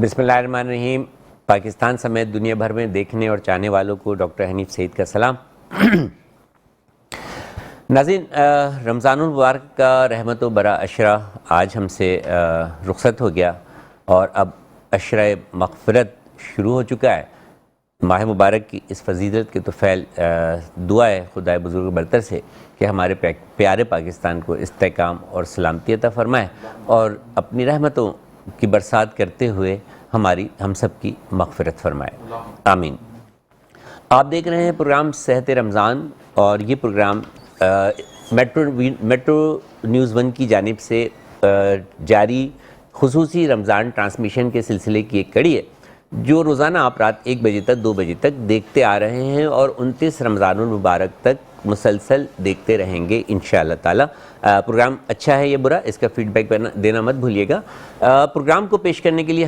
بسم اللہ الرحمن الرحیم. پاکستان سمیت دنیا بھر میں دیکھنے اور چاہنے والوں کو ڈاکٹر حنیف سعید کا سلام. ناظرین، رمضان المبارک کا رحمت و برا عشرہ آج ہم سے رخصت ہو گیا اور اب عشرہ مغفرت شروع ہو چکا ہے. ماہ مبارک کی اس فضیلت کے توفیل دعا ہے خدائے بزرگ برتر سے کہ ہمارے پیارے پاکستان کو استحکام اور سلامتی عطا فرمائے اور اپنی رحمتوں کی برسات کرتے ہوئے ہم سب کی مغفرت فرمائے. آمین. آپ دیکھ رہے ہیں پروگرام صحت رمضان اور یہ پروگرام میٹرو نیوز 1 کی جانب سے جاری خصوصی رمضان ٹرانسمیشن کے سلسلے کی ایک کڑی ہے جو روزانہ آپ رات 1 بجے تک 2 بجے تک دیکھتے آ رہے ہیں اور 29 رمضان المبارک تک مسلسل دیکھتے رہیں گے انشاءاللہ تعالی. پروگرام اچھا ہے یا برا اس کا فیڈ بیک دینا مت بھولیے گا. پروگرام کو پیش کرنے کے لیے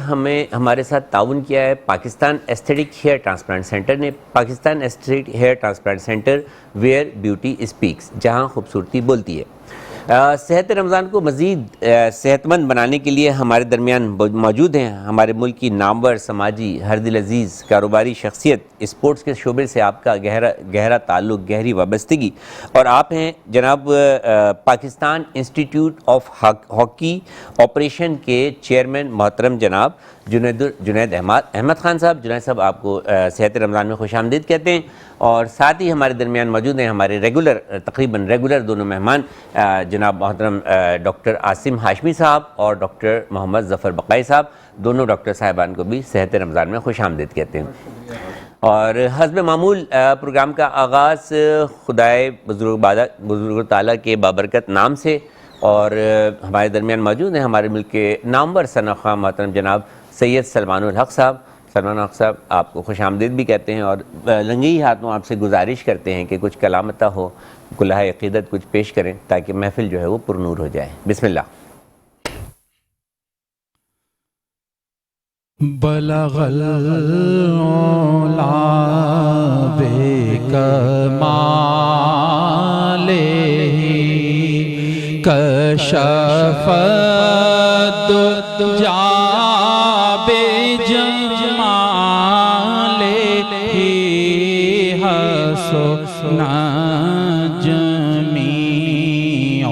ہمارے ساتھ تعاون کیا ہے Pakistan aesthetic hair transplant center نے. Pakistan aesthetic hair transplant center where beauty speaks, جہاں خوبصورتی بولتی ہے. صحت رمضان کو مزید صحت مند بنانے کے لیے ہمارے درمیان موجود ہیں ہمارے ملک کی نامور سماجی ہر دل عزیز کاروباری شخصیت، اسپورٹس کے شعبے سے آپ کا گہرا تعلق، گہری وابستگی، اور آپ ہیں جناب Pakistan institute of hockey operation کے چیئرمین محترم جناب جنید احمد خان صاحب. جنید صاحب آپ کو صحت رمضان میں خوش آمدید کہتے ہیں. اور ساتھ ہی ہمارے درمیان موجود ہیں ہمارے تقریباً ریگولر دونوں مہمان جناب محترم ڈاکٹر عاصم ہاشمی صاحب اور ڈاکٹر محمد ظفر بقائی صاحب. دونوں ڈاکٹر صاحبان کو بھی صحت رمضان میں خوش آمدید کہتے ہیں. اور حسب معمول پروگرام کا آغاز خدائے بزرگ تعالیٰ کے بابرکت نام سے، اور ہمارے درمیان موجود ہیں ہمارے ملک کے نامور ثناء خواہ محترم جناب سید سلمان الحق صاحب. سلمان الحق صاحب آپ کو خوش آمدید بھی کہتے ہیں اور لنگی ہاتھوں آپ سے گزارش کرتے ہیں کہ کچھ کلام عطا ہو، کلہا عقیدت کچھ پیش کریں تاکہ محفل جو ہے وہ پرنور ہو جائے. بسم اللہ. بلغ العلا بکمالہ کشف الدجی بجمالہ حسن جمیع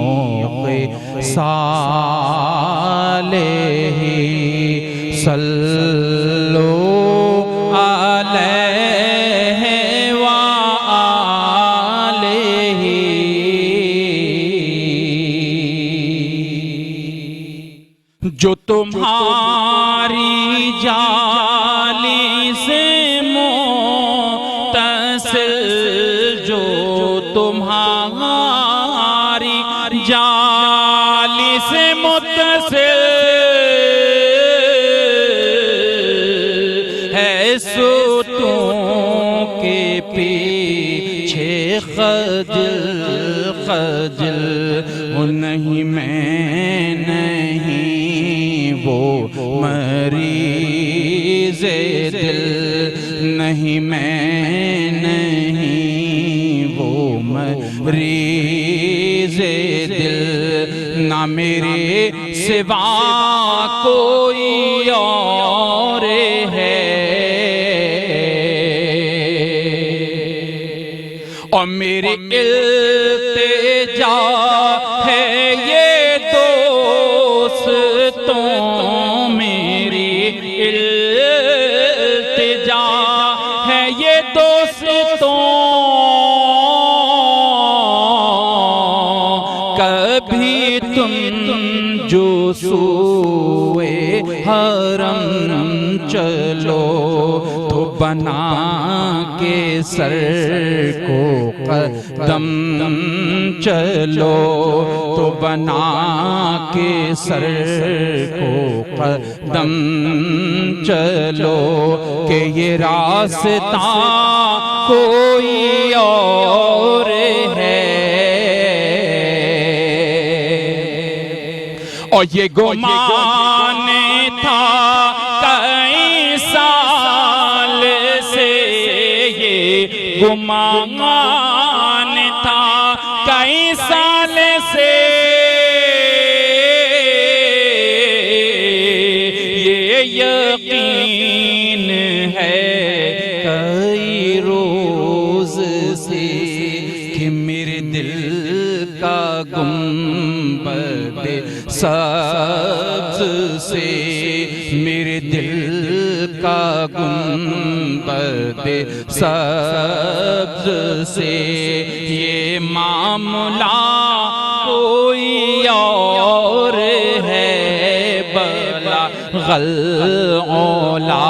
خصالہ صلو علیہ وآلہ. جو تمہاری جالی سے متصل، جو تمہاری جالی سے متصل ستون کے پیچھے خجل وہ نہیں میں نہیں وہ مریض دل نہیں میں نہیں وہ مریض دل نہ میرے سوا کوئی اور ہے اور میری التجا ہے یہ دوستوں، میری التجا ہے یہ دوستوں، کبھی تم جو سوئے حرم چلو تو بنا کے سر کو قدم چلو، تو بنا کے سر کو قدم چلو کہ یہ راستہ کوئی اور ہے. اور یہ گمان تھا کئی سال سے، یہ گمان تھا کئی سال سے، یہ یقین ہے کئی روز سے کہ میرے دل کا گنبد سبز سے، میرے دل کا گنبد سبز سے یہ معاملہ کوئی اور ہے بلا غلعلا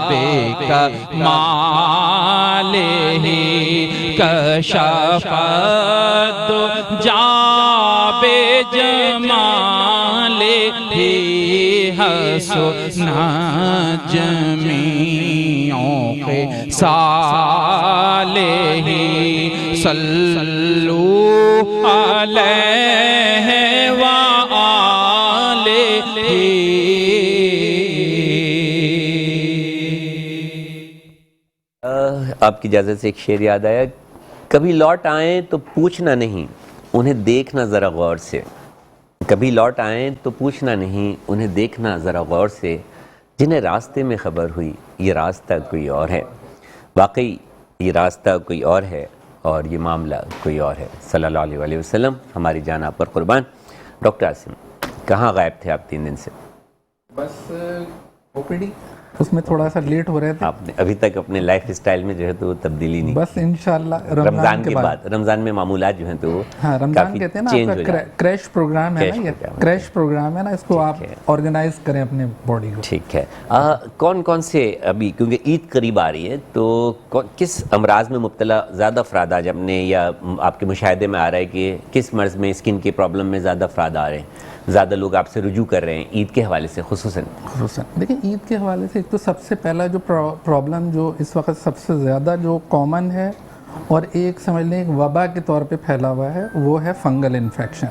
بے کمال ہی کشف جا بے جمال ہی حسنا جمیعوں کے صالح صلو علیہ وآلہ۔ آپ کی اجازت سے ایک شعر یاد آیا، کبھی لوٹ آئیں تو پوچھنا نہیں انہیں دیکھنا ذرا غور سے، کبھی لوٹ آئیں تو پوچھنا نہیں انہیں دیکھنا ذرا غور سے، جنہیں راستے میں خبر ہوئی یہ راستہ کوئی اور ہے، واقعی یہ راستہ کوئی اور ہے اور یہ معاملہ کوئی اور ہے۔ صلی اللہ علیہ وآلہ وسلم، ہماری جان آپ پر قربان۔ ڈاکٹر عاصم، کہاں غائب تھے آپ 3 دن سے؟ بس OPD اس میں تھوڑا سا لیٹ ہو رہے تھے، آپ نے ابھی تک اپنے لائف اسٹائل میں جو ہے تو وہ تبدیلی نہیں، بس انشاءاللہ رمضان کے بعد، رمضان میں معمولات جو ہیں تو وہ ہاں رمضان کہتے ہیں نا، آپ کا کریش پروگرام ہے نا، یہ کریش پروگرام ہے نا، اس کو آپ آرگنائز کریں اپنے باڈی کو۔ ٹھیک ہے، کون کون سے ابھی کیونکہ عید قریب آ رہی ہے تو کس امراض میں مبتلا زیادہ افراد آج اپنے یا آپ کے مشاہدے میں آ رہا ہے کہ کس مرض میں، اسکن کے پرابلم میں زیادہ افراد آ رہے ہیں، زیادہ لوگ آپ سے رجوع کر رہے ہیں عید کے حوالے سے خصوصاً؟ دیکھیں عید کے حوالے سے ایک تو سب سے پہلا جو پرابلم جو اس وقت سب سے زیادہ جو کامن ہے اور ایک سمجھ لیں ایک وبا کے طور پہ پھیلا ہوا ہے، وہ ہے فنگل انفیکشن۔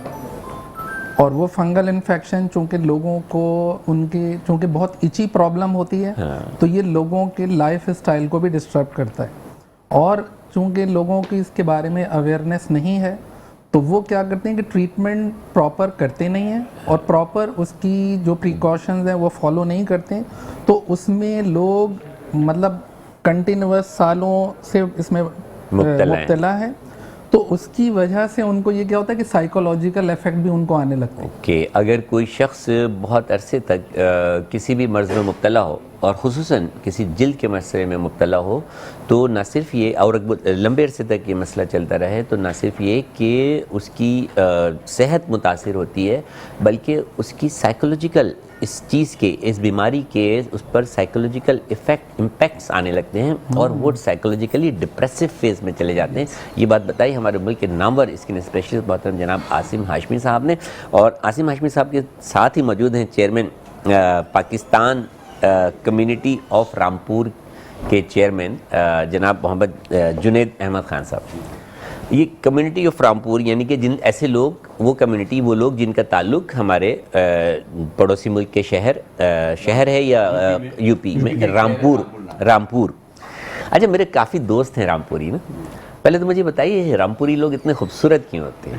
اور وہ فنگل انفیکشن چونکہ لوگوں کو ان کی چونکہ بہت ایچی پرابلم ہوتی ہے تو یہ لوگوں کے لائف اسٹائل کو بھی ڈسٹرب کرتا ہے، اور چونکہ لوگوں کی اس کے بارے میں اویئرنیس نہیں ہے تو وہ کیا کرتے ہیں کہ ٹریٹمنٹ پراپر کرتے نہیں ہیں اور پراپر اس کی جو پریکاشنز ہیں وہ فالو نہیں کرتے، تو اس میں لوگ مطلب کنٹینیوس سالوں سے اس میں مبتلا ہے، تو اس کی وجہ سے ان کو یہ کیا ہوتا ہے کہ سائیکولوجیکل ایفیکٹ بھی ان کو آنے لگتے ہیں۔ کہ اگر کوئی شخص بہت عرصے تک کسی بھی مرض میں مبتلا ہو اور خصوصاً کسی جلد کے مسئلے میں مبتلا ہو تو نہ صرف یہ، اور لمبے عرصے تک یہ مسئلہ چلتا رہے تو نہ صرف یہ کہ اس کی صحت متاثر ہوتی ہے بلکہ اس کی سائیکولوجیکل اس چیز کے، اس بیماری کے اس پر سائیکولوجیکل امپیکٹس آنے لگتے ہیں اور وہ سائیکولوجیکلی ڈپریسو فیز میں چلے جاتے ہیں۔ یہ بات بتائی ہمارے ملک کے نامور اسکن اسپیشلسٹ محترم جناب عاصم ہاشمی صاحب نے، اور عاصم ہاشمی صاحب کے ساتھ ہی موجود ہیں chairman Pakistan community of Rampur کے چیئرمین جناب محمد جنید احمد خان صاحب۔ یہ کمیونٹی آف رامپور یعنی کہ جن ایسے لوگ، وہ کمیونٹی، وہ لوگ جن کا تعلق ہمارے پڑوسی ملک کے شہر ہے یا یو پی میں رامپور۔ اچھا، میرے کافی دوست ہیں رامپوری میں، پہلے تو مجھے بتائیے رامپوری لوگ اتنے خوبصورت کیوں ہوتے ہیں؟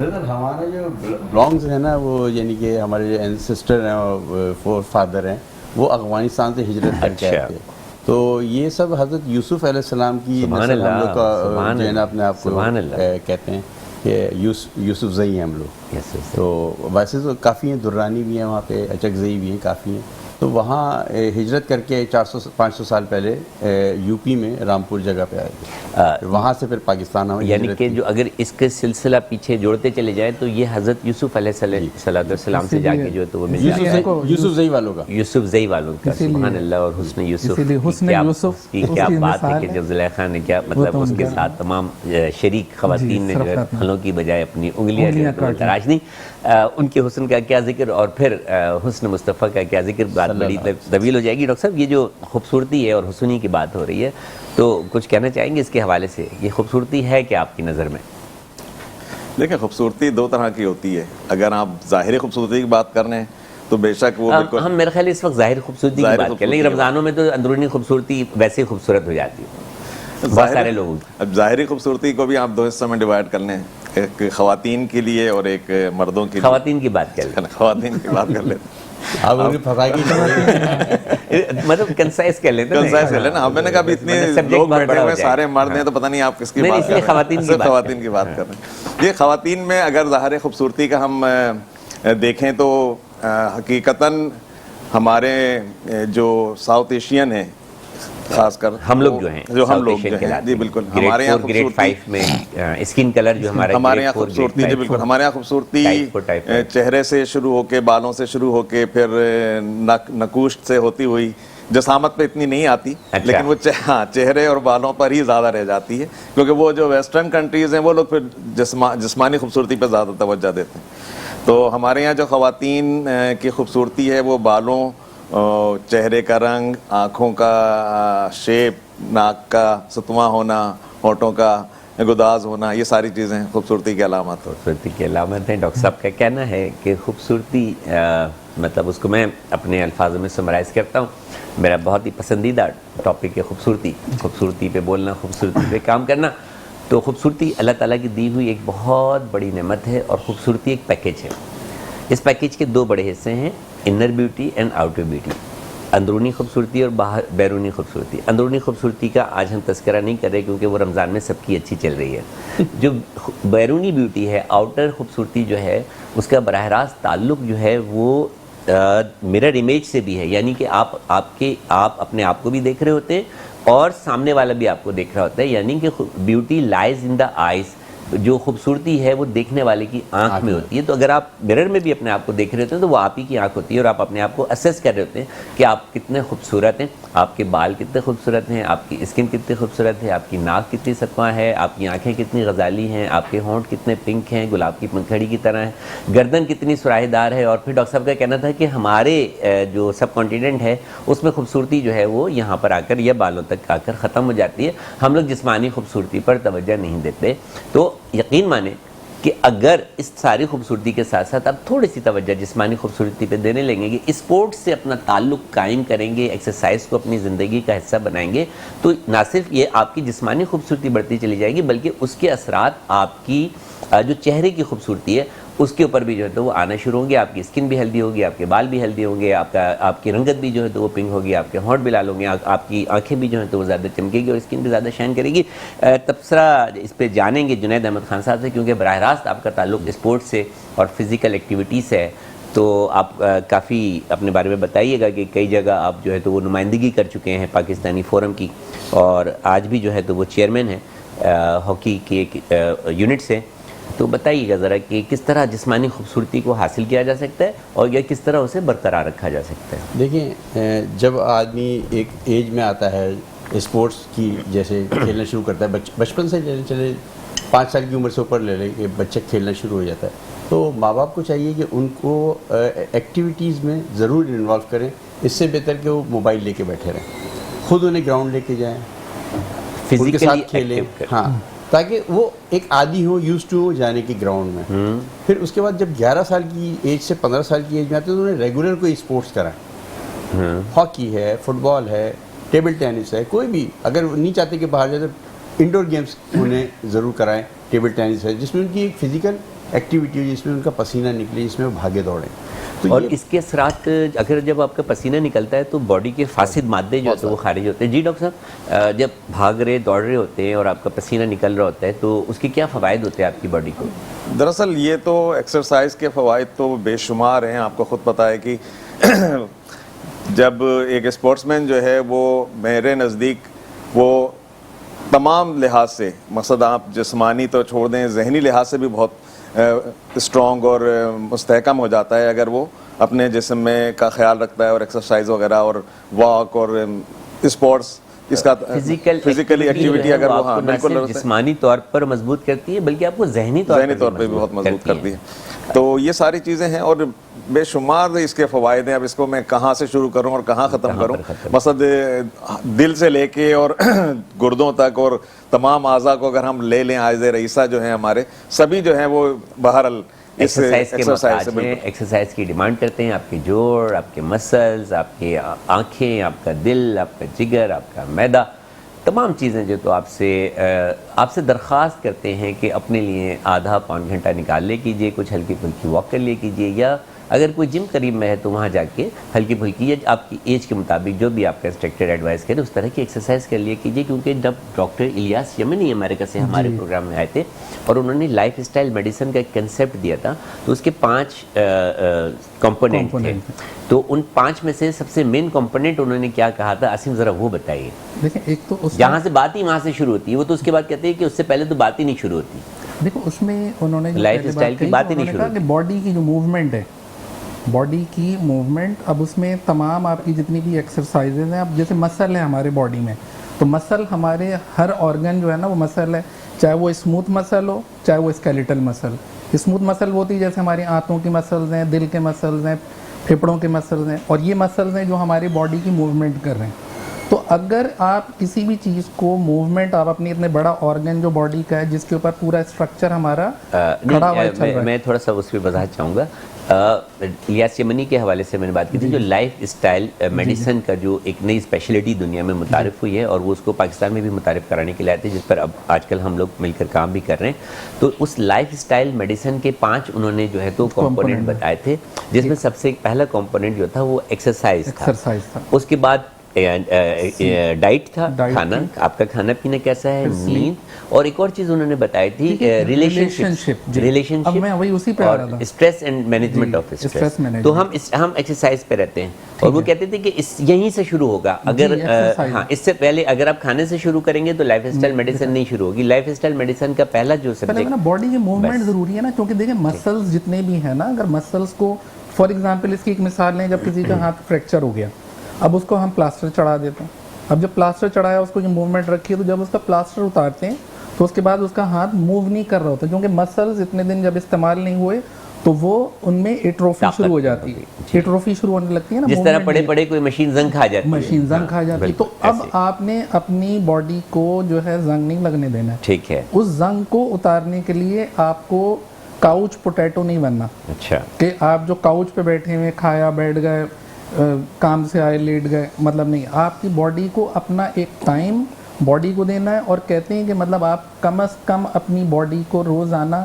ہمارے جو بلانگز ہیں نا، وہ یعنی کہ ہمارے جو اینسسٹر ہیں اور فور فادر ہیں وہ افغانستان سے ہجرت کر کے آئے تھے، تو یہ سب حضرت یوسف علیہ السلام کی نسل ہم لوگ کا جو ہے نا اپنے آپ کو کہتے ہیں کہ یوسف زئی ہیں ہم لوگ۔ تو ویسے تو کافی ہیں، درانی بھی ہیں وہاں پہ، اچک زئی بھی ہیں، کافی ہیں، تو وہاں ہجرت کر کے 400-500 سال پہلے یو پی میں رامپور جگہ پہ آئے تھے، وہاں سے پھر پاکستان آئے۔ یعنی کہ جو اگر اس کے سلسلہ پیچھے جوڑتے چلے جائیں تو یہ حضرت یوسف علیہ السلام سے جا کے جو ہے تو وہ یوسف زئی والوں کا، یوسف زئی والوں کا، سبحان اللہ۔ اور حسن یوسف کی کیا بات ہے کہ جب زلیخا نے کیا مطلب اس کے ساتھ تمام شریک خواتین نے جو ہے پھلوں کی بجائے اپنی انگلیاں تراش دی، ان کے حسن کا کیا ذکر اور پھر حسن مصطفیٰ کا کیا ذکر، بات بڑی طویل ہو جائے گی۔ ڈاکٹر صاحب، یہ جو خوبصورتی ہے اور حسنی کی بات ہو رہی ہے تو کچھ کہنا چاہیں گے اس کے حوالے سے؟ یہ خوبصورتی ہے کہ آپ کی نظر میں؟ دیکھیں، خوبصورتی 2 طرح کی ہوتی ہے۔ اگر آپ ظاہری خوبصورتی کی بات کر رہے ہیں تو بے شک وہ بالکل، ہم میرے خیال اس وقت ظاہری خوبصورتی کی بات کریں، لیکن رمضانوں میں تو اندرونی خوبصورتی ویسے ہی خوبصورت ہو جاتی ہے بہت سارے لوگوں کی۔ اب ظاہری خوبصورتی کو بھی آپ 2 حصوں میں ڈیوائڈ کر لیں، ایک خواتین کے لیے اور ایک مردوں کے لیے. خواتین کی بات کر لیں. خواتین کی بات کر لیتے آپ انہیں پھنسا کے مطلب کنسائز کر لیتے ہیں. کنسائز کر لینا. میں نے کہا اتنے لوگ بیٹھے ہوئے سارے مرد ہیں تو پتہ نہیں آپ کس کی بات کر رہے ہیں. خواتین کی بات کر رہے ہیں. یہ خواتین میں اگر ظاہر خوبصورتی کا ہم دیکھیں تو حقیقتاً ہمارے جو ساؤتھ ایشین ہیں خاص کر ہم لوگ جو ہیں جی بالکل ہمارے یہاں گریڈ 5 میں اسکن کلر جو ہمارے یہاں خوبصورتی جی بالکل ہمارے یہاں خوبصورتی چہرے سے شروع ہو کے بالوں سے شروع ہو کے پھر نکوشت سے ہوتی ہوئی جسامت پہ اتنی نہیں آتی لیکن وہ چہرے اور بالوں پر ہی زیادہ رہ جاتی ہے کیونکہ وہ جو ویسٹرن کنٹریز ہیں وہ لوگ پھر جسمانی خوبصورتی پہ زیادہ توجہ دیتے ہیں. تو ہمارے یہاں جو خواتین کی خوبصورتی ہے وہ بالوں چہرے کا رنگ آنکھوں کا شیپ ناک کا ستواں ہونا ہونٹوں کا گداز ہونا یہ ساری چیزیں خوبصورتی کی علامات خوبصورتی کی علامت ہیں. ڈاکٹر صاحب کا کہنا ہے کہ خوبصورتی مطلب اس کو میں اپنے الفاظوں میں سمرائز کرتا ہوں. میرا بہت ہی پسندیدہ ٹاپک ہے خوبصورتی پہ بولنا خوبصورتی پہ کام کرنا. تو خوبصورتی اللہ تعالیٰ کی دی ہوئی ایک بہت بڑی نعمت ہے اور خوبصورتی ایک پیکیج ہے. اس پیکیج کے دو بڑے حصے ہیں inner beauty and outer beauty. اندرونی خوبصورتی اور بیرونی خوبصورتی. اندرونی خوبصورتی کا آج ہم تذکرہ نہیں کر رہے کیونکہ وہ رمضان میں سب کی اچھی چل رہی ہے. جو بیرونی بیوٹی ہے آؤٹر خوبصورتی جو ہے اس کا براہ راست تعلق جو ہے وہ مرر امیج سے بھی ہے. یعنی کہ آپ اپنے آپ کو بھی دیکھ رہے ہوتے ہیں اور سامنے والا بھی آپ کو دیکھ رہا ہوتا ہے. یعنی کہ بیوٹی لائز ان دا آئیز. جو خوبصورتی ہے وہ دیکھنے والے کی آنکھ میں ہوتی ہے. تو اگر آپ مرر میں بھی اپنے آپ کو دیکھ رہے ہوتے ہیں تو وہ آپ ہی کی آنکھ ہوتی ہے اور آپ اپنے آپ کو اسیس کر رہے ہوتے ہیں کہ آپ کتنے خوبصورت ہیں, آپ کے بال کتنے خوبصورت ہیں, آپ کی اسکن کتنی خوبصورت ہے, آپ کی ناک کتنی ستواں ہے, آپ کی آنکھیں کتنی غزالی ہیں, آپ کے ہونٹ کتنے پنک ہیں, گلاب کی پنکھڑی کی طرح ہے, گردن کتنی سراہی دار ہے. اور پھر ڈاکٹر صاحب کا کہنا تھا کہ ہمارے جو سب کانٹیننٹ ہے اس میں خوبصورتی جو ہے وہ یہاں پر آ کر یا بالوں تک آ کر ختم ہو جاتی ہے. ہم لوگ جسمانی خوبصورتی پر توجہ نہیں دیتے. تو یقین مانیں کہ اگر اس ساری خوبصورتی کے ساتھ ساتھ آپ تھوڑی سی توجہ جسمانی خوبصورتی پہ دینے لگیں گے, اسپورٹس سے اپنا تعلق قائم کریں گے, ایکسرسائز کو اپنی زندگی کا حصہ بنائیں گے, تو نہ صرف یہ آپ کی جسمانی خوبصورتی بڑھتی چلی جائے گی بلکہ اس کے اثرات آپ کی جو چہرے کی خوبصورتی ہے اس کے اوپر بھی جو ہے تو وہ آنا شروع ہوں گے. آپ کی اسکن بھی ہیلدی ہوگی, آپ کے بال بھی ہیلدی ہوں گے, آپ کی رنگت بھی جو ہے تو وہ پنک ہوگی, آپ کے ہونٹ بھی لال ہوں گے, آپ کی آنکھیں بھی جو ہیں تو وہ زیادہ چمکے گی اور اسکن بھی زیادہ شائن کرے گی. تبصرہ اس پہ جانیں گے جنید احمد خان صاحب سے کیونکہ براہ راست آپ کا تعلق اسپورٹ سے اور فزیکل ایکٹیویٹی سے ہے. تو آپ کافی اپنے بارے میں بتائیے گا کہ کئی جگہ آپ جو ہے تو وہ نمائندگی کر چکے ہیں پاکستانی فورم کی اور آج بھی جو ہے تو وہ چیئرمین ہیں ہاکی کی ایک یونٹ سے. تو بتائیے گا ذرا کہ کس طرح جسمانی خوبصورتی کو حاصل کیا جا سکتا ہے اور یا کس طرح اسے برقرار رکھا جا سکتا ہے. دیکھیں جب آدمی ایک ایج میں آتا ہے اسپورٹس کی جیسے کھیلنا شروع کرتا ہے بچپن سے چلے 5 سال کی عمر سے اوپر لے لیں کہ بچہ کھیلنا شروع ہو جاتا ہے تو ماں باپ کو چاہیے کہ ان کو ایکٹیویٹیز میں ضرور انوالو کریں. اس سے بہتر کہ وہ موبائل لے کے بیٹھے رہیں, خود انہیں گراؤنڈ لے کے جائیں, ان کے ساتھ کھیلیں. ہاں تاکہ وہ ایک عادی ہو, یوز ٹو ہو جانے کی گراؤنڈ میں. پھر اس کے بعد جب 11 سال کی ایج سے 15 سال کی ایج میں آتے ہیں تو انہیں ریگولر کوئی اسپورٹس کرائیں. ہاکی ہے, فٹ بال ہے, ٹیبل ٹینس ہے, کوئی بھی. اگر نہیں چاہتے کہ باہر جائے تو انڈور گیمس انہیں ضرور کرائیں. ٹیبل ٹینس ہے جس میں ان کی ایک فزیکل ایکٹیویٹی ہو, جس میں ان کا پسینہ نکلے, جس میں وہ بھاگے دوڑیں. اور اس کے اثرات اگر جب آپ کا پسینہ نکلتا ہے تو باڈی کے فاسد مادے جو ہوتے ہیں وہ خارج ہوتے ہیں. جی ڈاکٹر صاحب, جب بھاگ رہے دوڑ رہے ہوتے ہیں اور آپ کا پسینہ نکل رہا ہوتا ہے تو اس کے کیا فوائد ہوتے ہیں آپ کی باڈی کو؟ دراصل یہ تو ایکسرسائز کے فوائد تو بے شمار ہیں. آپ کو خود پتہ ہے کہ جب ایک اسپورٹس مین جو ہے وہ میرے نزدیک وہ تمام لحاظ سے, مقصد آپ جسمانی تو چھوڑ دیں, ذہنی لحاظ سے بھی بہت اسٹرانگ اور مستحکم ہو جاتا ہے اگر وہ اپنے جسم میں کا خیال رکھتا ہے اور ایکسرسائز وغیرہ اور واک اور اسپورٹس اس کا فزیکلی ایکٹیویٹی اگر وہ ہاں بالکل جسمانی طور پر مضبوط کرتی ہے بلکہ آپ کو ذہنی طور پہ بھی بہت مضبوط کرتی ہے. تو یہ ساری چیزیں ہیں اور بے شمار اس کے فوائد ہیں. اب اس کو میں کہاں سے شروع کروں اور کہاں ختم کروں, مقصد دل سے لے کے اور گردوں تک اور تمام اعضاء کو اگر ہم لے لیں, اعضاء رئیسہ جو ہیں ہمارے سبھی جو ہیں وہ بہرحال ایکسرسائز کے محتاج ہیں, ایکسرسائز کی ڈیمانڈ کرتے ہیں. آپ کے جوڑ, آپ کے مسلز, آپ کی آنکھیں, آپ کا دل, آپ کا جگر, آپ کا معدہ, تمام چیزیں جو تو آپ سے درخواست کرتے ہیں کہ اپنے لیے آدھا پون گھنٹہ نکال لے کیجئے, کچھ ہلکی پھلکی واک کر لے کیجئے, یا اگر کوئی جم قریب میں ہے تو وہاں جا کے ہلکی پھلکی یا آپ کی ایج کے مطابق جو بھی آپ کا انسٹرکٹر ایڈوائز کرے اس طرح کی ایکسرسائز کر لیا کیجئے. کیونکہ جب ڈاکٹر الیاس یمنی امریکہ سے ہمارے پروگرام میں آئے تھے اور انہوں نے لائف اسٹائل میڈیسن کا ایک کنسیپٹ دیا تھا, تو اس کے 5 کمپوننٹ تھے. تو ان 5 میں سے سب سے مین کمپوننٹ انہوں نے کیا کہا تھا, عاصم ذرا وہ بتائیے. دیکھیں ایک تو جہاں سے بات ہی وہاں سے شروع ہوتی ہے, وہ تو اس کے بعد کہتے ہیں کہ اس سے پہلے تو بات ہی نہیں شروع ہوتی. دیکھو اس میں انہوں نے لائف اسٹائل کی بات ہی نہیں شروع ہوتی. باڈی کی جو موومنٹ ہے, باڈی کی موومنٹ, اب اس میں تمام آپ کی جتنی بھی ایکسرسائزز ہیں, اب جیسے مسل ہے ہمارے باڈی میں, تو مسل ہمارے ہر آرگن جو ہے نا وہ مسل ہے, چاہے وہ اسموتھ مسل ہو چاہے وہ اسکیلیٹل مسل. اسموتھ مسل ہوتی ہے جیسے ہماری آنتوں کی مسلز ہیں, دل کے مسلز ہیں, پھیپڑوں کے مسلز ہیں, اور یہ مسلز ہیں جو ہماری باڈی کی موومنٹ کر رہے ہیں. تو اگر آپ کسی بھی چیز کو موومنٹ, آپ اپنی اتنے بڑا آرگن جو باڈی کا ہے جس کے اوپر پورا اسٹرکچر ہمارا کھڑا ہوا چل رہا ہے. میں تھوڑا سا اس پہ وضاحت چاہوں گا. الیاس یمنی کے حوالے سے میں نے بات کی تھی, جو لائف اسٹائل میڈیسن کا جو ایک نئی اسپیشلٹی دنیا میں متعارف ہوئی ہے, اور وہ اس کو پاکستان میں بھی متعارف کرانے کے لیے آئے تھے, جس پر اب آج کل ہم لوگ مل کر کام بھی کر رہے ہیں. تو اس لائف اسٹائل میڈیسن کے 5 انہوں نے جو ہے تو کمپوننٹ بتائے تھے, جس میں سب سے پہلا کمپوننٹ جو تھا وہ ایکسرسائز تھا. اس کے بعد ڈائٹ تھا, کھانا, آپ کا کھانا پینا کیسا ہے, نیند, اور ایک اور چیز انہوں نے بتائی تھی ریلیشن شپ اور stress and management of stress. تو ہم ایکسرسائز پہ رہتے ہیں, اور وہ کہتے تھے کہ یہیں سے شروع ہوگا. اگر ہاں اس سے پہلے اگر آپ کھانے سے شروع کریں گے تو لائف اسٹائل میڈیسن نہیں شروع ہوگی. لائف اسٹائل میڈیسن کا پہلا جو سبجیکٹ باڈی کی موومنٹ ضروری ہے نا, کیونکہ دیکھیں مسلز جتنے بھی ہیں نا, اگر مسلز کو فار ایگزامپل اس کی ایک مثال لیں, جب کسی کا ہاتھ فریکچر ہو گیا, اب اس کو ہم پلاسٹر چڑھا دیتے ہیں. اب جب پلاسٹر چڑھایا اس کو جو موومنٹ رکھی ہے, تو جب اس کا پلاسٹر اتارتے ہیں تو اس کے بعد اس کا ہاتھ موو نہیں کر رہا ہوتا, کیونکہ مسلز اتنے دن جب استعمال نہیں ہوئے تو وہ ان میں ایٹروفی شروع ہو جاتی ہے, ایٹروفی شروع ہونے لگتی ہے نا, جس طرح پڑے پڑے کوئی مشین زنگ کھا جاتی ہے, مشین زنگ کھا جاتی ہے. تو اب آپ نے اپنی باڈی کو جو ہے زنگ نہیں لگنے دینا ہے. ٹھیک ہے, اس زنگ کو اتارنے کے لیے آپ کو کاؤچ پوٹیٹو نہیں بننا. اچھا, کہ آپ جو کاؤچ پہ بیٹھے ہوئے, کھایا بیٹھ گئے, کام سے آئے لیٹ گئے, مطلب نہیں. آپ کی باڈی کو اپنا ایک ٹائم باڈی کو دینا ہے, اور کہتے ہیں کہ مطلب آپ کم از کم اپنی باڈی کو روزانہ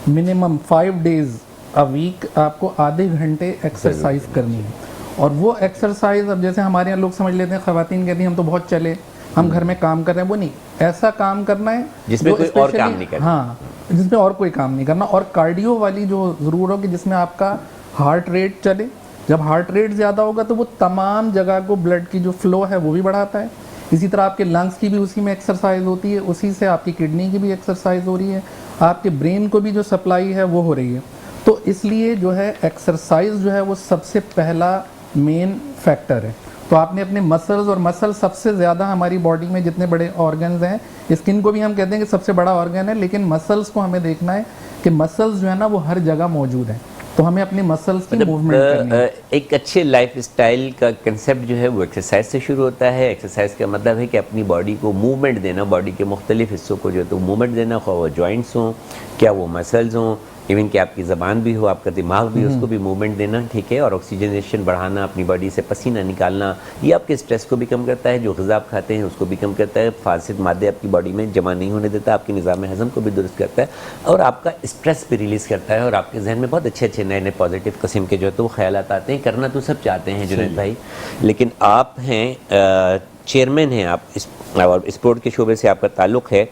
منیمم 5 days a week آپ کو آدھے گھنٹے ایکسرسائز کرنی ہے. اور وہ ایکسرسائز, اب جیسے ہمارے یہاں لوگ سمجھ لیتے ہیں, خواتین کہتی ہیں ہم تو بہت چلے, ہم گھر میں کام کر رہے ہیں. وہ نہیں, ایسا کام کرنا ہے جس میں کوئی اور کام نہیں کرنا. ہاں, جس میں اور کوئی کام نہیں کرنا, اور کارڈیو والی جو ضرور ہو کہ جس میں آپ کا ہارٹ ریٹ چلے. جب ہارٹ ریٹ زیادہ ہوگا تو وہ تمام جگہ کو بلڈ کی جو فلو ہے وہ بھی بڑھاتا ہے. اسی طرح آپ کے لنگس کی بھی اسی میں ایکسرسائز ہوتی ہے, اسی سے آپ کی کڈنی کی بھی ایکسرسائز ہو رہی ہے, آپ کے برین کو بھی جو سپلائی ہے وہ ہو رہی ہے. تو اس لیے جو ہے ایکسرسائز جو ہے وہ سب سے پہلا مین فیکٹر ہے. تو آپ نے اپنے مسلز, اور مسل سب سے زیادہ ہماری باڈی میں جتنے بڑے آرگنز ہیں, اسکن کو بھی ہم کہتے ہیں کہ سب سے بڑا آرگن ہے, لیکن مسلز کو ہمیں دیکھنا ہے کہ مسلز جو ہے نا وہ ہر جگہ موجود ہیں. تو ہمیں اپنے مسلز کی موومنٹ کرنی ہے. ایک اچھے لائف اسٹائل کا کنسیپٹ جو ہے وہ ایکسرسائز سے شروع ہوتا ہے. ایکسرسائز کا مطلب ہے کہ اپنی باڈی کو موومنٹ دینا, باڈی کے مختلف حصوں کو جو ہے تو موومنٹ دینا, خواہ وہ جوائنٹس ہوں, کیا وہ مسلز ہوں, ایون کہ آپ کی زبان بھی ہو, آپ کا دماغ بھی, اس کو بھی موومنٹ دینا. ٹھیک ہے, اور آکسیجنیشن بڑھانا, اپنی باڈی سے پسینہ نکالنا, یہ آپ کے اسٹریس کو بھی کم کرتا ہے. جو غذا آپ کھاتے ہیں اس کو بھی کم کرتا ہے, فاسد مادے آپ کی باڈی میں جمع نہیں ہونے دیتا, آپ کے نظام ہضم کو بھی درست کرتا ہے, اور آپ کا اسٹریس بھی ریلیز کرتا ہے, اور آپ کے ذہن میں بہت اچھے اچھے نئے نئے پازیٹیو قسم کے جو ہے تو خیالات آتے ہیں. کرنا تو سب چاہتے ہیں جنید بھائی, لیکن آپ ہیں چیئرمین ہیں آپ, اور اسپورٹ کے شعبے سے آپ کا تعلق ہے,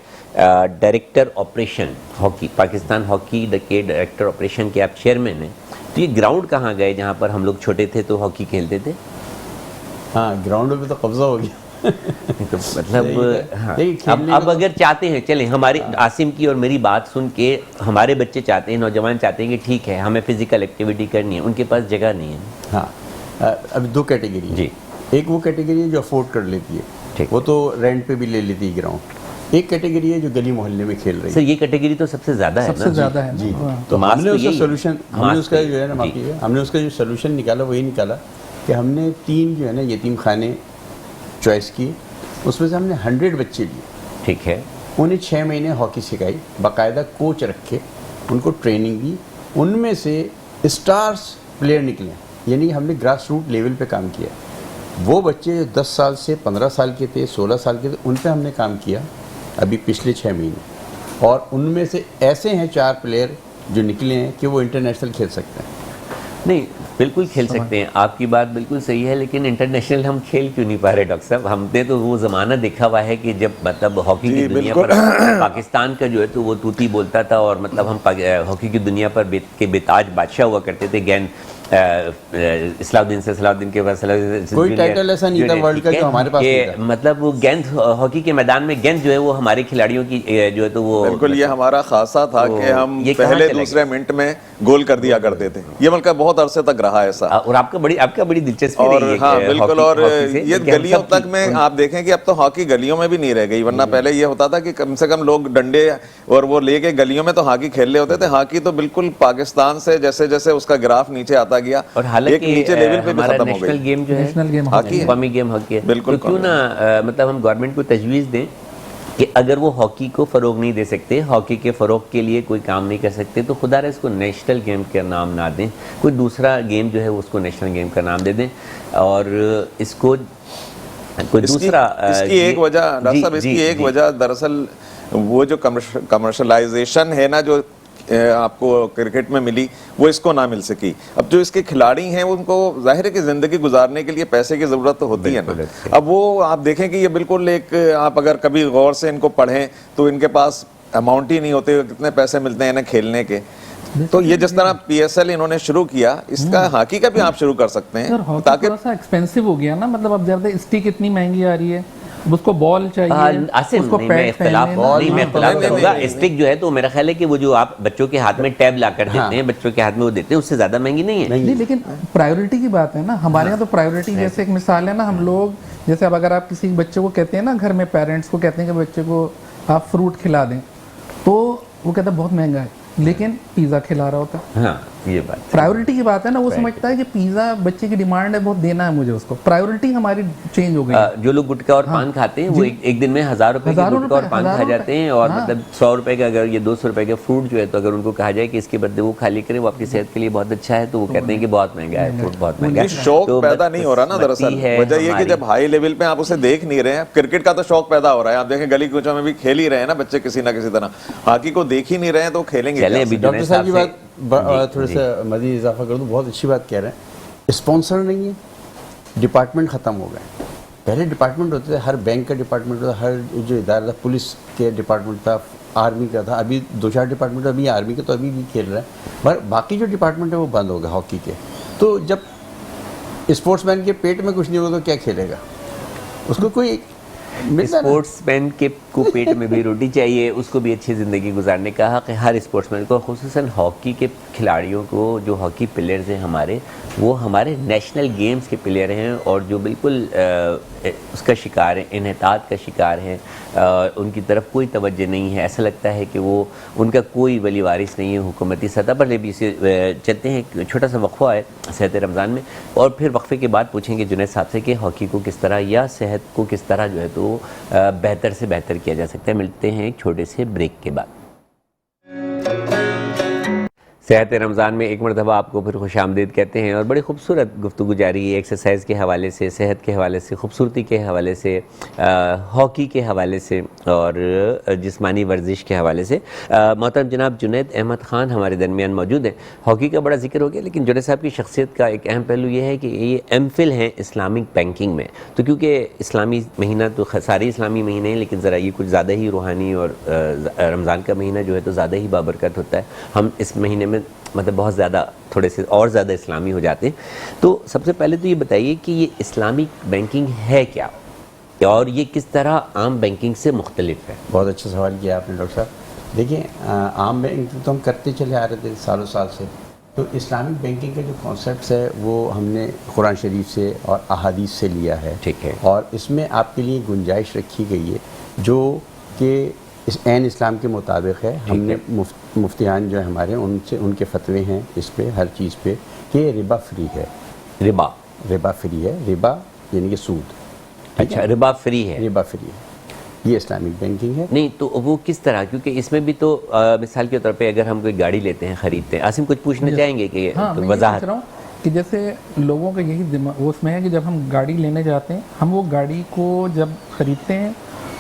director operation hockey, Pakistan hockey کے ڈائریکٹر آپریشن کے آپ چیئرمین ہیں. تو یہ گراؤنڈ کہاں گئے جہاں پر ہم لوگ چھوٹے تھے تو ہاکی کھیلتے تھے؟ ہاں, گراؤنڈ پہ تو قبضہ ہو گیا. مطلب اب اگر چاہتے ہیں, چلیں ہماری عاصم کی اور میری بات سن کے ہمارے بچے چاہتے ہیں, نوجوان چاہتے ہیں کہ ٹھیک ہے ہمیں فزیکل ایکٹیویٹی کرنی ہے, ان کے پاس جگہ نہیں ہے. ہاں, اب 2 کیٹیگری ہے. جی, ایک وہ کیٹیگری ہے جو افورڈ کر لیتی ہے, وہ تو رینٹ پہ بھی لے لیتی ہے گراؤنڈ. ایک کیٹیگری ہے جو گلی محلے میں کھیل رہی ہے. سر یہ کیٹیگری تو سب سے زیادہ ہے, سب سے زیادہ ہے. جی, تو ہم نے اس کا سولوشن, ہم نے اس کا جو ہے نا ہم نے اس کا جو سولوشن نکالا وہ یہ نکالا کہ ہم نے 3 جو ہے نا یتیم خانے چوائس کیے, اس میں سے ہم نے 100 بچے لیے. ٹھیک ہے, انہیں 6 مہینے ہاکی سکھائی, باقاعدہ کوچ رکھے, ان کو ٹریننگ دی, ان میں سے اسٹارز پلیئر نکلے. یعنی ہم نے گراس روٹ لیول پہ کام کیا. وہ بچے 10 سال سے 15 سال کے تھے، 16 سال کے تھے، ان پہ ہم نے کام کیا ابھی پچھلے 6 مہینے، اور ان میں سے ایسے ہیں 4 پلیئر جو نکلے ہیں کہ وہ انٹرنیشنل کھیل سکتے ہیں۔ نہیں بالکل کھیل سکتے ہیں، آپ کی بات بالکل صحیح ہے، لیکن انٹرنیشنل ہم کھیل کیوں نہیں پا رہے ڈاکٹر صاحب؟ ہم نے تو وہ زمانہ دیکھا ہوا ہے کہ جب مطلب ہاکی کی دنیا پر پاکستان کا جو ہے تو وہ طوطی بولتا تھا، اور مطلب ہم ہاکی کی دنیا پر کے بےتاج بادشاہ ہوا کرتے تھے، گیند اصلاح الدین کے بعد کوئی ٹائٹل ایسا نہیں تھا ورلڈ کا جو ہمارے پاس نہیں تھا۔ مطلب وہ گیند ہاکی کے میدان میں گیند جو ہے وہ ہمارے کھلاڑیوں کی جو ہے تو وہ بالکل یہ ہمارا خاصہ تھا کہ ہم پہلے دوسرے منٹ میں گول کر دیا کرتے تھے، یہ ملک بہت عرصے تک رہا ایسا، اور آپ کا بڑی دلچسپی رہی ہے۔ ہاں بالکل، اور یہ گلیوں تک میں آپ دیکھیں کہ اب تو ہاکی گلیوں میں بھی نہیں رہ گئی، ورنہ پہلے یہ ہوتا تھا کہ کم سے کم لوگ ڈنڈے اور وہ لے کے گلیوں میں تو ہاکی کھیل رہے ہوتے تھے۔ ہاکی تو بالکل پاکستان سے جیسے جیسے اس کا گراف نیچے آتا گیا، اور حالانکہ نیچے لیول پہ بھی ہمارا ختم ہو نیشنل گئی، گیم جو ہے ہاکی ہے، قومی گیم ہاکی ہے، بالکل تو کیوں نہ مطلب ہم گورنمنٹ کو تجویز دیں کہ اگر وہ ہاکی کو فروغ نہیں دے سکتے، ہاکی کے فروغ کے لیے کوئی کام نہیں کر سکتے، تو خدا رہا اس کو نیشنل گیم کا نام نہ دیں، کوئی دوسرا گیم جو ہے اس کو نیشنل گیم کا نام دے دیں، اور اس کو کوئی دوسرا اس کی ایک وجہ ڈاکٹر صاحب، اس کی ایک وجہ دراصل وہ جو کمرشلائزیشن ہے نا جو آپ کو کرکٹ میں ملی، وہ اس کو نہ مل سکی۔ اب جو اس کے کھلاڑی ہیں ان کو ظاہر ہے کہ زندگی گزارنے کے لیے پیسے کی ضرورت تو ہوتی ہے نا، اب وہ آپ دیکھیں کہ یہ بالکل ایک، آپ اگر کبھی غور سے ان کو پڑھیں تو ان کے پاس اماؤنٹ ہی نہیں ہوتے کتنے پیسے ملتے ہیں انہیں کھیلنے کے۔ تو یہ جس طرح پی ایس ایل انہوں نے شروع کیا، اس کا ہاکی کا بھی آپ شروع کر سکتے ہیں، تاکہ تھوڑا سا ایکسپینسو ہو گیا نا، مطلب اب زیادہ اسٹک اتنی مہنگی آ رہی ہے، اس کو بال چاہیے، اس کو میں اختلاف کروں گا، اسٹک جو ہے تو میرا خیال ہے کہ وہ جو آپ بچوں کے ہاتھ میں ٹیب لا کر دیتے ہیں، بچوں کے ہاتھ میں وہ دیتے ہیں، اس سے زیادہ مہنگی نہیں ہے۔ نہیں، لیکن پرائیورٹی کی بات ہے نا، ہمارے یہاں تو پرائیورٹی جیسے ایک مثال ہے نا، ہم لوگ جیسے اب اگر آپ کسی بچے کو کہتے ہیں نا، گھر میں پیرنٹس کو کہتے ہیں کہ بچے کو آپ فروٹ کھلا دیں، تو وہ کہتا ہے بہت مہنگا ہے، لیکن پیزا کھلا رہا ہوتا ہے۔ ہاں یہ بات پرائیورٹی کی بات ہے نا، وہ سمجھتا ہے کہ پیزا بچے کی ڈیمانڈ ہے، بہت دینا ہے مجھے اس کو، پرائیورٹی ہماری چینج ہو گئی۔ جو لوگ گٹکا اور پان کھاتے ہیں وہ ایک دن میں 1000 روپے کے گٹکا اور پان کھا جاتے ہیں، اور مطلب 100 روپے کا اگر یہ 200 روپے کا فروٹ جو ہے تو اگر ان کو کہا جائے کہ اس کے بدلے وہ کھا لی کریں، وہ آپ کی صحت کے لیے بہت اچھا ہے، تو وہ کہتے ہیں کہ بہت مہنگا ہے فروٹ، بہت مہنگا ہے۔ شوق پیدا نہیں ہو رہا نا دراصل، وجہ یہ کہ جب ہائی لیول پہ آپ اسے دیکھ نہیں رہے ہیں، کرکٹ کا تو شوق پیدا ہو رہا ہے، آپ دیکھیں گلی کوچوں میں بھی کھیل ہی رہے ہیں نا بچے کسی نہ کسی طرح، ہاکی کو دیکھ ہی نہیں رہے ہیں تو کھیلیں گے۔ ڈاکٹر صاحب کی بات تھوڑا سا مزید اضافہ کر دوں، بہت اچھی بات کہہ رہے ہیں، اسپانسر نہیں ہے، ڈپارٹمنٹ ختم ہو گئے، پہلے ڈپارٹمنٹ ہوتے تھے، ہر بینک کا ڈپارٹمنٹ ہوتا، ہر جو ادارہ تھا، پولیس کے ڈپارٹمنٹ تھا، آرمی کا تھا، ابھی 2-4 ڈپارٹمنٹ، ابھی آرمی کا تو ابھی بھی کھیل رہا ہے، پر باقی جو ڈپارٹمنٹ ہے وہ بند ہو گئے ہاکی کے۔ تو جب اسپورٹس مین کے پیٹ میں کچھ نہیں ہوگا تو کیا کھیلے گا؟ اس کو کوئی اسپورٹس مین کے کو پیٹ میں بھی روٹی چاہیے، اس کو بھی اچھی زندگی گزارنے کا حق ہے ہر اسپورٹس مین کو، خصوصاً ہاکی کے کھلاڑیوں کو، جو ہاکی پلیئرز ہیں ہمارے، وہ ہمارے نیشنل گیمز کے پلیئر ہیں، اور جو بالکل اس کا شکار ہیں، انحطاط کا شکار ہیں، ان کی طرف کوئی توجہ نہیں ہے، ایسا لگتا ہے کہ وہ ان کا کوئی ولی وارث نہیں ہے حکومتی سطح پر۔ بھی چلتے ہیں ایک چھوٹا سا وقفہ ہے صحت رمضان میں، اور پھر وقفے کے بعد پوچھیں گے جنید صاحب سے کہ ہاکی کو کس طرح یا صحت کو کس طرح جو ہے تو بہتر سے بہتر کیا جا سکتا ہے۔ ملتے ہیں ایک چھوٹے سے بریک کے بعد۔ صحت رمضان میں ایک مرتبہ آپ کو پھر خوش آمدید کہتے ہیں، اور بڑی خوبصورت گفتگو جاری ہے ایکسرسائز کے حوالے سے، صحت کے حوالے سے، خوبصورتی کے حوالے سے، ہاکی کے حوالے سے، اور جسمانی ورزش کے حوالے سے۔ محترم جناب جنید احمد خان ہمارے درمیان موجود ہیں۔ ہاکی کا بڑا ذکر ہو گیا، لیکن جنید صاحب کی شخصیت کا ایک اہم پہلو یہ ہے کہ یہ ایم فل ہیں اسلامک بینکنگ میں، تو کیونکہ اسلامی مہینہ تو سارے اسلامی مہینے ہیں، لیکن ذرا یہ کچھ زیادہ ہی روحانی، اور رمضان کا مہینہ جو ہے تو زیادہ ہی بابرکت ہوتا ہے، ہم اس مہینے میں مطلب بہت زیادہ تھوڑے سے اور زیادہ اسلامی ہو جاتے ہیں۔ تو سب سے پہلے تو یہ بتائیے کہ یہ اسلامک بینکنگ ہے کیا، اور یہ کس طرح عام بینکنگ سے مختلف ہے؟ بہت اچھا سوال کیا آپ نے ڈاکٹر صاحب۔ دیکھیں، عام بینکنگ تو ہم کرتے چلے آ رہے تھے سالوں سال سے، تو اسلامک بینکنگ کا جو کانسیپٹس ہے وہ ہم نے قرآن شریف سے اور احادیث سے لیا ہے، ٹھیک ہے، اور اس میں آپ کے لیے گنجائش رکھی گئی ہے جو کہ اس عین اسلام کے مطابق ہے۔ ہم نے مفتیان جو ہمارے ان سے ان کے فتوے ہیں اس پہ، ہر چیز پہ، کہ ربا فری ہے، ربا فری ہے، ربا یعنی کہ سود، اچھا ربا فری ہے، ربا فری ہے، یہ اسلامک بینکنگ ہے۔ نہیں تو وہ کس طرح، کیونکہ اس میں بھی تو مثال کے طور پہ اگر ہم کوئی گاڑی لیتے ہیں، خریدتے ہیں، عاصم کچھ پوچھنا چاہیں گے کہ وضاحت؟ کہ جیسے لوگوں کا یہی دماغ اس میں ہے کہ جب ہم گاڑی لینے جاتے ہیں ہم وہ گاڑی کو جب خریدتے ہیں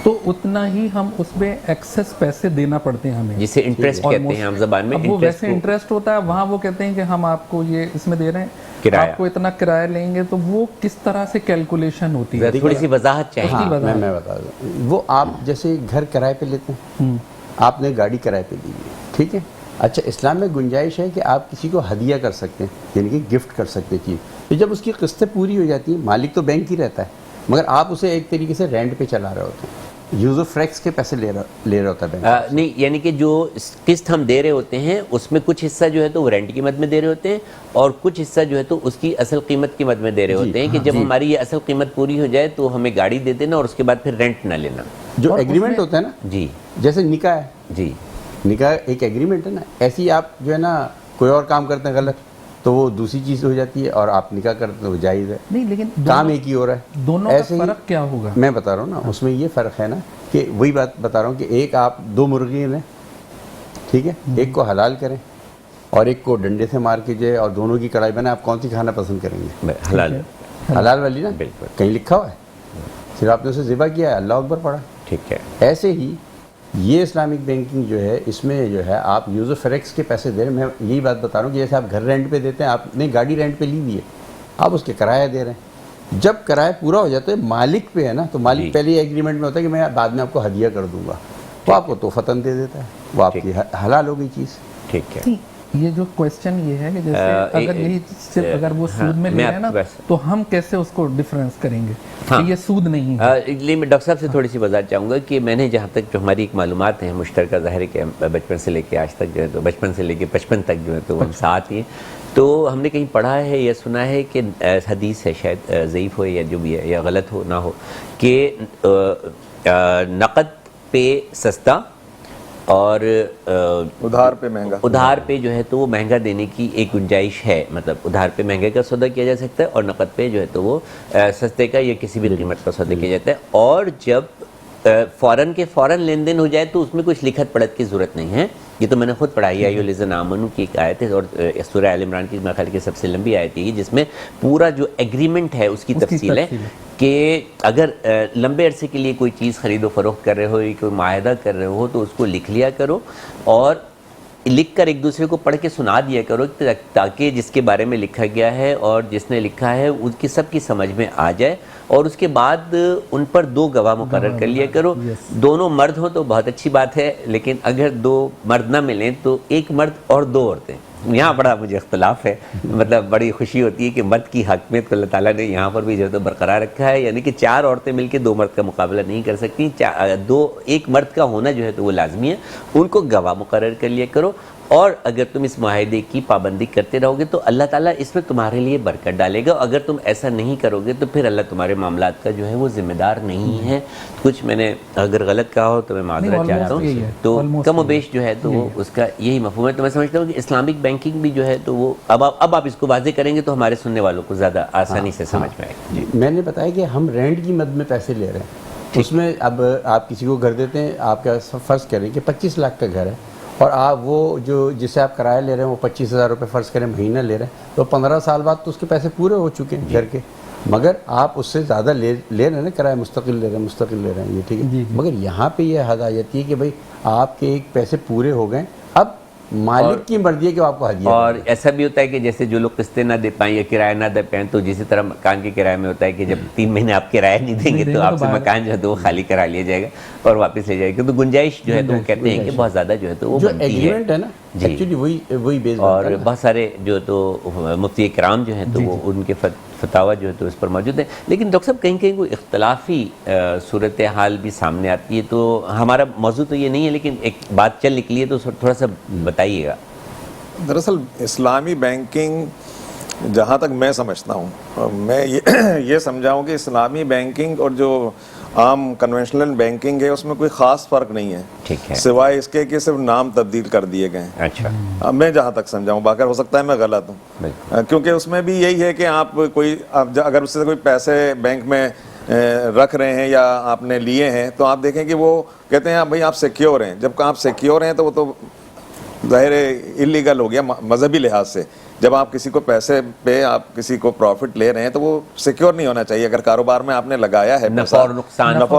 تو اتنا ہی ہم اس میں ایکسس پیسے دینا پڑتے ہیں ہمیں، جسے انٹرسٹ کہتے ہیں ہم زبان میں. اب وہ ویسے انٹرسٹ ہوتا ہے، وہاں وہ کہتے ہیں کہ ہم آپ کو یہ اس میں دے رہے ہیں کرایہ، آپ کو اتنا کرایہ لیں گے. تو وہ کس طرح سے کیلکولیشن ہوتی ہے؟ تھوڑی سی وضاحت چاہیے. میں بتا دوں. وہ آپ جیسے گھر کرائے پہ لیتے ہیں، آپ نے گاڑی کرائے پہ لی ہے، ٹھیک ہے. اچھا اسلام میں گنجائش ہے کہ آپ کسی کو ہدیہ کر سکتے ہیں، یعنی کہ گفٹ کر سکتے چیز. تو جب اس کی قسطیں پوری ہو جاتی ہیں، مالک تو بینک ہی رہتا ہے، مگر آپ اسے ایک طریقے سے رینٹ پہ چلا رہے ہوتے ہیں، یوز آف فریکس کے پیسے لے رہا ہوتا ہے بینک. نہیں، یعنی کہ جو قسط ہم دے رہے ہوتے ہیں اس میں کچھ حصہ جو ہے تو وہ رینٹ کی مد میں دے رہے ہوتے ہیں اور کچھ حصہ جو ہے تو اس کی اصل قیمت کی مد میں دے رہے ہوتے ہیں کہ جب ہماری یہ اصل قیمت پوری ہو جائے تو ہمیں گاڑی دے دینا اور اس کے بعد پھر رینٹ نہ لینا. جو ایگریمنٹ ہوتا ہے نا، جی جیسے نکاح ہے، جی نکاح ایک ایگریمنٹ ہے نا، ایسے ہی آپ جو ہے نا کوئی اور کام کرتے ہیں غلط تو وہ دوسری چیز ہو جاتی ہے، اور آپ نکاح کرتے ہیں وہ جائز ہے. نہیں لیکن کام ایک ہی ہو رہا ہے. دونوں کا فرق کیا ہوگا؟ میں بتا رہا ہوں نا، اس میں یہ فرق ہے نا کہ وہی بات بتا رہا ہوں کہ ایک آپ دو مرغی لیں، ٹھیک ہے، ایک کو حلال کریں اور ایک کو ڈنڈے سے مار کے جائے اور دونوں کی کڑھائی بنائیں. آپ کون سی کھانا پسند کریں گے؟ حلال. حلال والی نا، بالکل. کہیں لکھا ہوا ہے، صرف آپ نے اسے ذبح کیا ہے، اللہ اکبر پڑھا. ٹھیک ہے. ایسے ہی یہ اسلامک بینکنگ جو ہے، اس میں جو ہے آپ یوز آف فریکس کے پیسے دے رہے ہیں. میں یہی بات بتا رہا ہوں کہ جیسے آپ گھر رینٹ پہ دیتے ہیں، آپ نے گاڑی رینٹ پہ لی ہوئی ہے، آپ اس کے کرایہ دے رہے ہیں. جب کرایہ پورا ہو جاتا ہے مالک پہ ہے نا، تو مالک پہلے ہی ایگریمنٹ میں ہوتا ہے کہ میں بعد میں آپ کو ہدیہ کر دوں گا، تو آپ کو تحفتاً دے دیتا ہے، وہ آپ کی حلال ہو گئی چیز. ٹھیک ہے. یہ جو کوشچن یہ ہے کہ جیسے اگر یہی صرف اگر وہ سود میں لے رہے ہیں نا تو ہم کیسے اس کو ڈفرینس کریں گے کہ یہ سود نہیں ہے؟ لیکن میں ڈاکٹر صاحب سے تھوڑی سی وضاحت چاہوں گا کہ میں نے جہاں تک جو ہماری ایک معلومات ہیں مشترکہ، ظاہر ہے کہ بچپن سے لے کے آج تک جو ہے تو بچپن سے لے کے 55 تک جو ہے تو وہ ساتھ ہی ہیں. تو ہم نے کہیں پڑھا ہے یا سنا ہے کہ حدیث ہے، شاید ضعیف ہو یا جو بھی ہے یا غلط ہو نہ ہو، کہ نقد پہ سستا اور ادھار پہ مہنگا، ادھار پہ جو ہے تو وہ مہنگا دینے کی ایک گنجائش ہے. مطلب ادھار پہ مہنگے کا سودا کیا جا سکتا ہے اور نقد پہ جو ہے تو وہ سستے کا یا کسی بھی قیمت کا سودا کیا جاتا ہے. اور جب فوراً کے فوراً لین دین ہو جائے تو اس میں کچھ لکھت پڑھت کی ضرورت نہیں ہے. یہ تو میں نے خود پڑھائی ہے، الذین آمنوا کی ایک آیت ہے اور سورہ آل عمران کی میرے خیال کی سب سے لمبی آیت ہے جس میں پورا جو ایگریمنٹ ہے اس کی تفصیل ہے کہ اگر لمبے عرصے کے لیے کوئی چیز خرید و فروخت کر رہے ہو، کوئی معاہدہ کر رہے ہو تو اس کو لکھ لیا کرو اور لکھ کر ایک دوسرے کو پڑھ کے سنا دیا کرو تاکہ جس کے بارے میں لکھا گیا ہے اور جس نے لکھا ہے ان کی سب کی سمجھ میں آ جائے. اور اس کے بعد ان پر 2 گواہ مقرر کر لیا کرو. دونوں مرد ہوں تو بہت اچھی بات ہے، لیکن اگر 2 مرد نہ ملیں تو 1 مرد اور 2 عورتیں. یہاں بڑا مجھے اختلاف ہے، مطلب بڑی خوشی ہوتی ہے کہ مرد کی حاکمیت کو اللہ تعالیٰ نے یہاں پر بھی جو ہے تو برقرار رکھا ہے، یعنی کہ 4 عورتیں مل کے 2 مرد کا مقابلہ نہیں کر سکتی. 1 مرد کا ہونا جو ہے تو وہ لازمی ہے. ان کو گواہ مقرر کر لیا کرو اور اگر تم اس معاہدے کی پابندی کرتے رہو گے تو اللہ تعالیٰ اس میں تمہارے لیے برکت ڈالے گا. اگر تم ایسا نہیں کرو گے تو پھر اللہ تمہارے معاملات کا جو ہے وہ ذمہ دار نہیں ہے. کچھ میں نے اگر غلط کہا ہو تو میں معذرت چاہتا ہوں. تو کم و بیش جو ہے تو وہ اس کا یہی مفہوم ہے. تو میں سمجھتا ہوں کہ اسلامک بینکنگ بھی جو ہے تو وہ اب آپ اس کو واضح کریں گے تو ہمارے سننے والوں کو زیادہ آسانی سے سمجھ میں آئے گا. میں نے بتایا کہ ہم رینٹ کی مد میں پیسے لے رہے ہیں. اس میں اب آپ کسی کو گھر دیتے ہیں، آپ کا فرض کریں کہ 25 لاکھ کا گھر ہے اور آپ وہ جو جسے آپ کرایہ لے رہے ہیں وہ 25,000 روپے فرض کریں مہینہ لے رہے ہیں، تو 15 سال بعد تو اس کے پیسے پورے ہو چکے ہیں گھر کے. مگر آپ اس سے زیادہ لے رہے ہیں نا، کرایہ مستقل لے رہے ہیں یہ ٹھیک ہے. مگر یہاں پہ یہ حد آ جاتی ہے کہ بھائی آپ کے ایک پیسے پورے ہو گئے، اب مالک کی مرضی ہے کہ آپ کو ہدیہ. اور ایسا بھی ہوتا ہے کہ جیسے جو لوگ قسطیں نہ دے پائیں یا کرایہ نہ دے پائیں تو جسی طرح مکان کے کرایہ میں ہوتا ہے کہ جب 3 مہینے آپ کرایہ نہیں دیں گے تو آپ سے مکان جو ہے تو وہ خالی کرا لیا جائے گا اور واپس لے جائے گا. تو گنجائش جو ہے تو وہ کہتے ہیں کہ بہت زیادہ جو ہے تو وہ بنتی ہے نا ایکچولی وہی بیس. اور بہت سارے جو تو مفتی کرام جو ہیں تو وہ ان کے فتاوی جو ہے تو اس پر موجود ہیں. لیکن ڈاکٹر صاحب کہیں کوئی اختلافی صورتحال بھی سامنے آتی ہے. تو ہمارا موضوع تو یہ نہیں ہے لیکن ایک بات چل نکلی ہے تو تھوڑا سا بتائیے گا. دراصل اسلامی بینکنگ جہاں تک میں سمجھتا ہوں، میں یہ سمجھاؤں کہ اسلامی بینکنگ اور جو عام کنونشنل بینکنگ ہے اس میں کوئی خاص فرق نہیں ہے. ٹھیک ہے. سوائے اس کے کہ صرف نام تبدیل کر دیے گئے ہیں. اچھا. میں جہاں تک سمجھاؤں، باقی ہو سکتا ہے میں غلط ہوں، کیونکہ اس میں بھی یہی ہے کہ آپ اگر اس سے کوئی پیسے بینک میں رکھ رہے ہیں یا آپ نے لیے ہیں تو آپ دیکھیں کہ وہ کہتے ہیں بھائی آپ سیکیور ہیں. جب آپ سیکیور ہیں تو وہ تو ظاہر اللیگل ہو گیا مذہبی لحاظ سے، جب آپ کسی کو پیسے پہ آپ کسی کو پروفٹ لے رہے ہیں تو وہ سیکیور نہیں ہونا چاہیے. اگر کاروبار میں آپ نے لگایا ہے نفع اور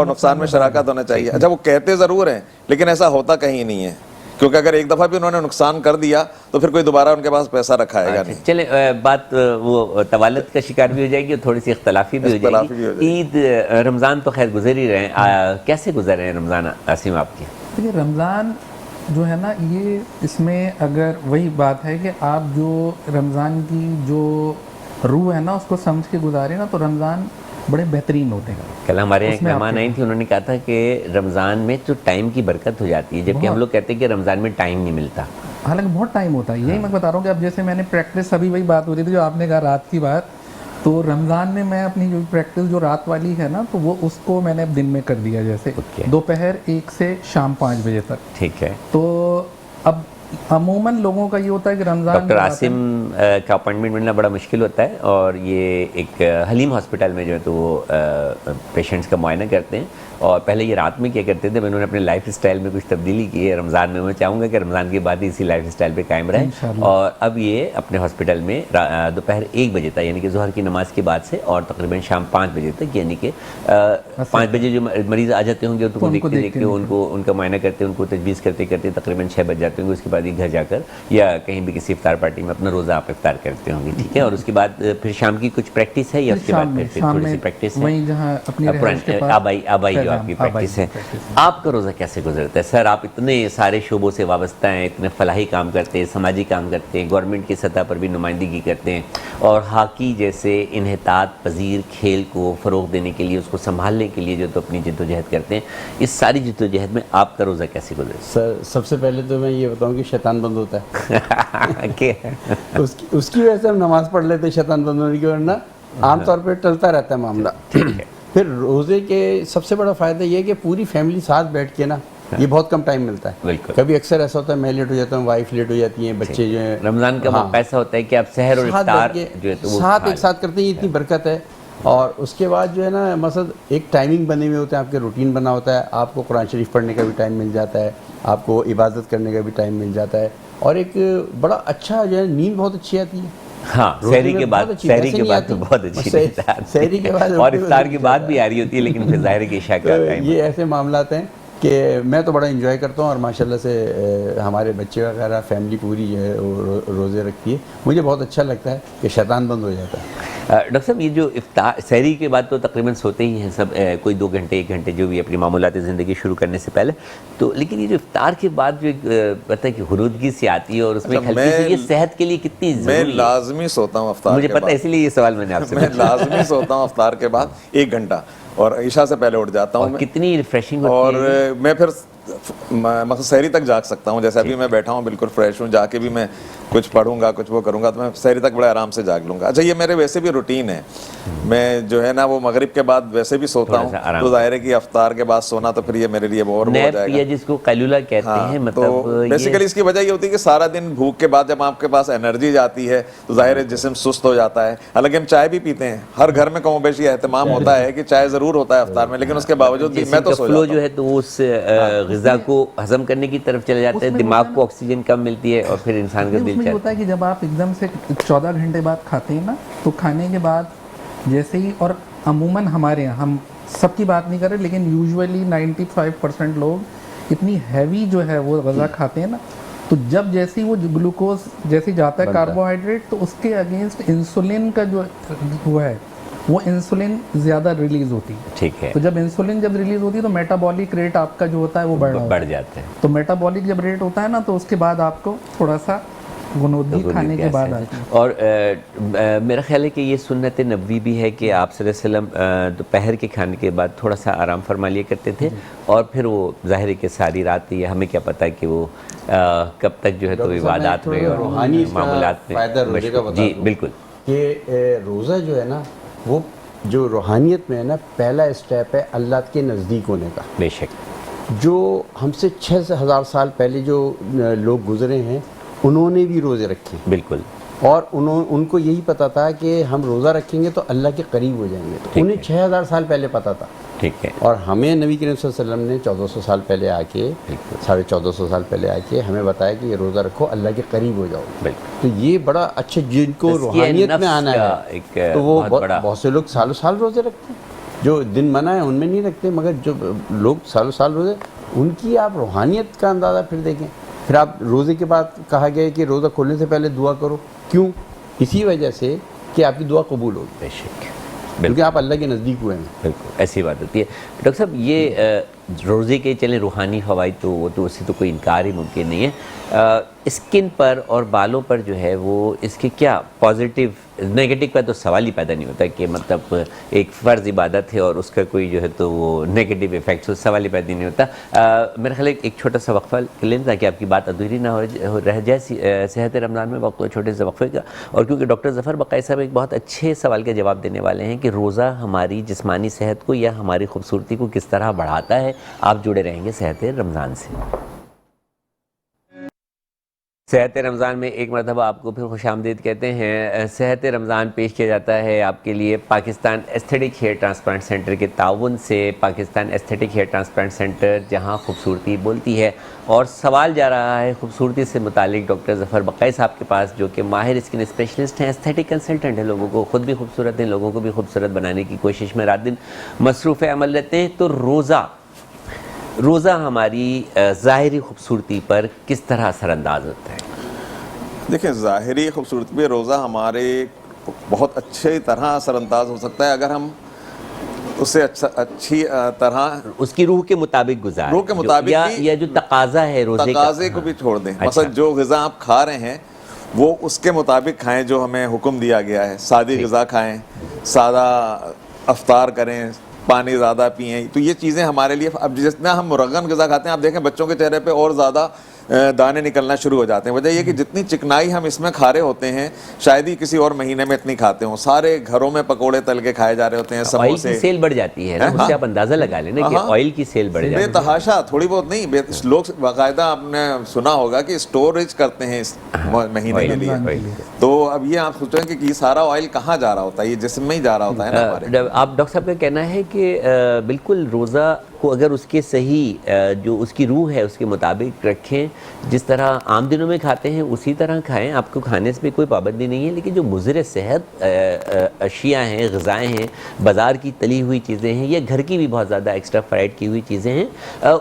نقصان میں شراکت ہونا چاہیے. اچھا وہ کہتے ضرور ہیں لیکن ایسا ہوتا کہیں نہیں ہے, کیونکہ اگر ایک دفعہ بھی انہوں نے نقصان کر دیا تو پھر کوئی دوبارہ ان کے پاس پیسہ رکھائے گا نہیں. چلیں بات وہ طوالت کا شکار بھی ہو جائے گی اور تھوڑی سی اختلافی بھی ہو جائے گی. عید رمضان تو خیر گزر ہی رہے ہیں, کیسے گزر رہے ہیں رمضان عاصم آپ کے؟ دیکھیے رمضان جو ہے نا یہ اس میں اگر وہی بات ہے کہ آپ جو رمضان کی جو روح ہے نا اس کو سمجھ کے گزارے نا تو رمضان بڑے بہترین ہوتے ہیں. کل ہمارے یہاں ایک مہمان آئی تھی, انہوں نے کہا تھا کہ رمضان میں تو ٹائم کی برکت ہو جاتی ہے, جبکہ ہم لوگ کہتے ہیں کہ رمضان میں ٹائم نہیں ملتا. حالانکہ بہت ٹائم ہوتا ہے. یہی میں بتا رہا ہوں کہ اب جیسے میں نے پریکٹس, ابھی وہی بات ہو رہی تھی جو آپ نے کہا رات کی بات, تو رمضان میں میں اپنی جو پریکٹس جو رات والی ہے نا تو وہ اس کو میں نے اب دن میں کر دیا, جیسے دوپہر 1 سے شام 5 بجے تک. ٹھیک ہے. تو اب عموماً لوگوں کا یہ ہوتا ہے کہ رمضان ڈاکٹر عاصم کا اپوائنٹمنٹ ملنا بڑا مشکل ہوتا ہے, اور یہ ایک حلیم ہاسپٹل میں جو ہے تو وہ پیشنٹس کا معائنہ کرتے ہیں, اور پہلے یہ رات میں کیا کرتے تھے, انہوں نے اپنے لائف اسٹائل میں کچھ تبدیلی کی ہے رمضان میں. میں چاہوں گا کہ رمضان کے بعد ہی اسی لائف اسٹائل پہ قائم رہے, اور اب یہ اپنے ہاسپٹل میں دوپہر 1 بجے تک یعنی کہ ظہر کی نماز کے بعد سے اور تقریباً شام 5 بجے تک, یعنی کہ 5 بجے جو مریض آ جاتے ہوں گے تو دیکھتے دیکھتے ان کا معائنہ کرتے, ان کو تجویز کرتے کرتے تقریباً 6 بج جاتے ہوں گے. اس کے بعد یہ گھر جا کر یا کہیں بھی کسی افطار پارٹی میں اپنا روزہ آپ افطار کرتے ہوں گے. ٹھیک ہے. اور اس کے بعد پھر شام کی کچھ پریکٹس ہے, یا اس کے بعد پھر تھوڑی سی پریکٹس ہے آبائی جو آپ کی پریکٹس ہے. آپ کا روزہ کیسے گزرتا ہے سر؟ آپ اتنے سارے شعبوں سے وابستہ ہیں, اتنے فلاحی کام کرتے ہیں, سماجی کام کرتے ہیں, گورنمنٹ کی سطح پر بھی نمائندگی کرتے ہیں, اور ہاکی جیسے انحطاط پذیر کھیل کو فروغ دینے کے لیے, اس کو سنبھالنے کے لیے جو تو اپنی جدوجہد کرتے ہیں. اس ساری جدوجہد میں آپ کا روزہ کیسے گزرتا ہے؟ سر سب سے پہلے تو میں یہ بتاؤں کہ شیطان بند ہوتا ہے. اس کی وجہ سے ہم نماز پڑھ لیتے شیطان بند ہونے کی, ورنہ عام طور پہ ٹلتا رہتا ہے معاملہ. ٹھیک ہے. پھر روزے کے سب سے بڑا فائدہ یہ ہے کہ پوری فیملی ساتھ بیٹھ کے نا, یہ بہت کم ٹائم ملتا ہے. بالکل. کبھی اکثر ایسا ہوتا ہے میں لیٹ ہو جاتا ہوں, وائف لیٹ ہو جاتی ہیں, بچے جو ہیں. رمضان کا موقع ایسا ہوتا ہے کہ آپ سحر اور افطار جو ہے تو وہ ساتھ ایک ساتھ کرتے ہیں, اتنی برکت ہے. اور اس کے بعد جو ہے نا مثلا ایک ٹائمنگ بنے ہوئے ہوتے ہیں, آپ کے روٹین بنا ہوتا ہے, آپ کو قرآن شریف پڑھنے کا بھی ٹائم مل جاتا ہے, آپ کو عبادت کرنے کا بھی ٹائم مل جاتا ہے, اور ایک بڑا اچھا جو ہے نیند بہت اچھی آتی ہے. ہاں سحری کے بعد تو بہت اچھی سحری کے بعد اور افطار کے بعد بھی آ رہی ہوتی ہے, لیکن پھر ظاہر کے عشاء کا ٹائم. یہ ایسے معاملات ہیں کہ میں تو بڑا انجوائے کرتا ہوں, اور ماشاءاللہ سے ہمارے بچے وغیرہ فیملی پوری جو ہے روزے رکھتی ہے. مجھے بہت اچھا لگتا ہے کہ شیطان بند ہو جاتا ہے. ڈاکٹر صاحب یہ جو افطار سحری کے بعد تو تقریباً سوتے ہی ہیں سب, کوئی 2 گھنٹے 1 گھنٹے جو بھی اپنی معمولات زندگی شروع کرنے سے پہلے, تو لیکن یہ جو افطار کے بعد جو پتہ ہے کہ غنودگی سی آتی ہے, اور اس میں یہ صحت کے لیے کتنی ضروری ہے. میں لازمی سوتا ہوں افطار, مجھے پتہ ہے, اسی لیے یہ سوال میں نے آپ سے میں لازمی سوتا ہوں افطار کے بعد 1 گھنٹہ, اور عشاء سے پہلے اٹھ جاتا ہوں. کتنی ریفریشنگ اور میں پھر مثلا سحری تک جاگ سکتا ہوں. جیسے ابھی میں بیٹھا ہوں بالکل فریش ہوں, جا کے بھی میں کچھ پڑھوں گا, کچھ وہ کروں گا, تو میں سحری تک بڑے آرام سے جاگ لوں گا. اچھا یہ میرے ویسے بھی روٹین ہے, میں جو ہے نا وہ مغرب کے بعد ویسے بھی سوتا ہوں, تو ظاہر ہے کہ افطار کے بعد سونا تو پھر یہ میرے لیے اور وہ ہو جائے گا, جس کو قیلولہ کہتے ہیں. مطلب بیسیکلی اس کی وجہ یہ ہوتی ہے کہ سارا دن بھوک کے بعد جب آپ کے پاس انرجی جاتی ہے تو ظاہر ہے جسم سست ہو جاتا ہے. حالانکہ ہم چائے بھی پیتے ہیں, ہر گھر میں کم و بیش یہ اہتمام ہوتا ہے کہ چائے ضرور ہوتا ہے افطار میں, لیکن اس کے باوجود بھی میں تو سو جاتا ہوں. جو ہے تو وہ اس غذا کو ہضم کرنے کی طرف چلے جاتے ہیں, دماغ کو آکسیجن کم ملتی ہے, اور پھر انسان کا دل چاہتا ہے. ہوتا ہے کہ جب آپ ایک دم سے 14 گھنٹے بعد کھاتے ہیں نا, تو کھانے کے بعد جیسے ہی, اور عموماً ہمارے یہاں, ہم سب کی بات نہیں کر رہے, لیکن یوزولی 95% لوگ اتنی ہیوی جو ہے وہ غذا کھاتے ہیں نا, تو جب جیسی وہ گلوکوز جیسی جاتا ہے کاربوہائیڈریٹ, تو اس کے اگینسٹ انسولین کا جو وہ ہے وہ انسولین زیادہ ریلیز ہوتی ہے. ٹھیک ہے. تو جب انسولین جب ریلیز ہوتی ہے تو میٹابولک ریٹ آپ کا جو ہوتا ہے وہ بڑھ جاتا ہے. تو میٹابولک جب ریٹ ہوتا ہے نا, تو اس کے بعد آپ کو تھوڑا سا غنودگی کھانے کے بعد آتی ہے. اور میرا خیال ہے کہ یہ سنت نبوی بھی ہے کہ آپ صلی اللہ علیہ وسلم دوپہر کے کھانے کے بعد تھوڑا سا آرام فرما لیا کرتے تھے, اور پھر وہ ظاہر ہے کہ ساری رات ہی, ہمیں کیا پتہ کہ وہ کب تک جو ہے تو عبادات میں اور معاملات میں. جی بالکل, کہ روزہ جو ہے نا وہ جو روحانیت میں ہے نا پہلا اسٹیپ ہے اللہ کے نزدیک ہونے کا. بے شک. جو ہم سے 6,000 سال پہلے جو لوگ گزرے ہیں انہوں نے بھی روزے رکھے. بالکل. اور ان کو یہی پتا تھا کہ ہم روزہ رکھیں گے تو اللہ کے قریب ہو جائیں گے. تو انہیں 6000 سال پہلے پتا تھا. ٹھیک ہے. اور ہمیں نبی کریم صلی اللہ علیہ وسلم نے 1400 سال پہلے آ کے 1450 سال پہلے آ کے ہمیں بتایا کہ یہ روزہ رکھو اللہ کے قریب ہو جاؤ. تو یہ بڑا اچھا, جن کو روحانیت میں آنا ہے تو وہ بہت سے لوگ سالوں سال روزے رکھتے ہیں. جو دن منع ہے ان میں نہیں رکھتے, مگر جو لوگ سالوں سال روزے, ان کی آپ روحانیت کا اندازہ پھر دیکھیں. پھر آپ روزے کے بعد کہا گیا کہ روزہ کھولنے سے پہلے دعا کرو. کیوں؟ اسی وجہ سے کہ آپ کی دعا قبول ہوگی. بے شک, کیونکہ آپ اللہ کے نزدیک ہوئے ہیں. بالکل ایسی بات ہوتی ہے. ڈاکٹر صاحب یہ روزے کے چلیں روحانی فوائد تو وہ تو اس سے تو کوئی انکار ہی ممکن نہیں ہے. اسکن پر اور بالوں پر جو ہے وہ اس کے کیا پازیٹیو نیگیٹو کا تو سوال ہی پیدا نہیں ہوتا کہ مطلب ایک فرض عبادت ہے اور اس کا کوئی جو ہے تو وہ نیگیٹو ایفیکٹس, اس سوال ہی پیدا نہیں ہوتا. میرا خیال ہے ایک چھوٹا سا وقفہ لیں تاکہ آپ کی بات ادھوری نہ رہ جائے. صحت رمضان میں وقت چھوٹے سے وقفے کا, اور کیونکہ ڈاکٹر ظفر بقائی صاحب ایک بہت اچھے سوال کا جواب دینے والے ہیں کہ روزہ ہماری جسمانی صحت کو یا ہماری خوبصورتی کو کس طرح بڑھاتا ہے. آپ جڑے رہیں گے صحت رمضان سے. صحت رمضان میں ایک مرتبہ آپ کو پھر خوش آمدید کہتے ہیں. صحت رمضان پیش کیا جاتا ہے آپ کے لیے Pakistan aesthetic hair transplant centre کے تعاون سے. Pakistan aesthetic hair transplant centre جہاں خوبصورتی بولتی ہے. اور سوال جا رہا ہے خوبصورتی سے متعلق ڈاکٹر ظفر بقائی صاحب کے پاس, جو کہ ماہر اسکن اسپیشلسٹ ہیں, ایستھیٹک کنسلٹنٹ ہیں, لوگوں کو خود بھی خوبصورت ہیں, لوگوں کو بھی خوبصورت بنانے کی کوشش میں رات دن مصروف عمل رہتے ہیں. تو روزہ ہماری ظاہری خوبصورتی پر کس طرح اثر انداز ہوتا ہے؟ دیکھیں, ظاہری خوبصورتی پہ روزہ ہمارے بہت اچھی طرح اثر انداز ہو سکتا ہے اگر ہم اسے اچھی طرح اس کی روح کے مطابق گزاریں, روح کے مطابق یا جو تقاضا ہے روزے کا, تقاضے کو بھی چھوڑ دیں. مثلا جو غذا آپ کھا رہے ہیں وہ اس کے مطابق کھائیں جو ہمیں حکم دیا گیا ہے. سادی غذا کھائیں, سادہ افطار کریں, پانی زیادہ پئیں. تو یہ چیزیں ہمارے لیے, اب جتنا ہم مرغن غذا کھاتے ہیں, آپ دیکھیں بچوں کے چہرے پہ اور زیادہ دانے نکلنا شروع ہو جاتے ہیں. وجہ یہ کہ جتنی چکنائی ہم اس میں کھا رہے ہوتے ہیں شاید ہی کسی اور مہینے میں اتنی کھاتے ہوں. سارے گھروں میں پکوڑے تل کے کھائے جا رہے ہوتے ہیں, سموسے. آئل کی سیل بڑھ جاتی ہے نا, اس سے آپ اندازہ لگا لیں نا کہ آئل کی سیل بڑھ جاتی ہے. بے تحاشا, تھوڑی بہت نہیں, لوگ باقاعدہ آپ نے سنا ہوگا کہ اسٹوریج کرتے ہیں اس مہینے کے لیے. تو اب یہ آپ سوچیں کہ یہ سارا آئل کہاں جا رہا ہوتا ہے, یہ جسم میں ہی جا رہا ہوتا ہے نا ہمارے. آپ ڈاکٹر صاحب کا کہنا ہے کہ بالکل روزہ کو اگر اس کے صحیح جو اس کی روح ہے اس کے مطابق رکھیں, جس طرح عام دنوں میں کھاتے ہیں اسی طرح کھائیں. آپ کو کھانے سے بھی کوئی پابندی نہیں ہے, لیکن جو مضر صحت اشیاء ہیں, غذائیں ہیں, بازار کی تلی ہوئی چیزیں ہیں, یا گھر کی بھی بہت زیادہ ایکسٹرا فرائڈ کی ہوئی چیزیں ہیں,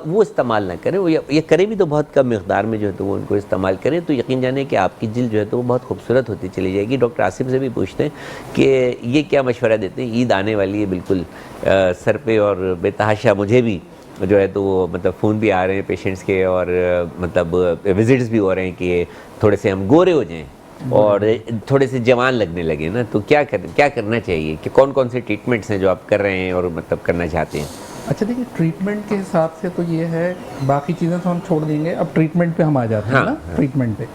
وہ استعمال نہ کریں. وہ یہ کریں بھی تو بہت کم مقدار میں جو ہے تو وہ ان کو استعمال کریں, تو یقین جانیں کہ آپ کی جلد جو ہے تو وہ بہت خوبصورت ہوتی چلی جائے گی. ڈاکٹر آصف سے بھی پوچھتے ہیں کہ یہ کیا مشورہ دیتے ہیں. عید آنے والی ہے بالکل سر پہ, اور بے تحاشا مجھے بھی جو ہے تو وہ مطلب فون بھی آ رہے ہیں پیشنٹس کے, اور مطلب وزٹس بھی ہو رہے ہیں کہ تھوڑے سے ہم گورے ہو جائیں اور تھوڑے سے جوان لگنے لگے نا. تو کیا کرنا چاہیے, کہ کون کون سے ٹریٹمنٹس ہیں جو آپ کر رہے ہیں اور مطلب کرنا چاہتے ہیں؟ اچھا دیکھیے, ٹریٹمنٹ کے حساب سے تو یہ ہے, باقی چیزیں تو ہم چھوڑ دیں گے, اب ٹریٹمنٹ پہ ہم آ جاتے ہیں نا. ٹریٹمنٹ پہ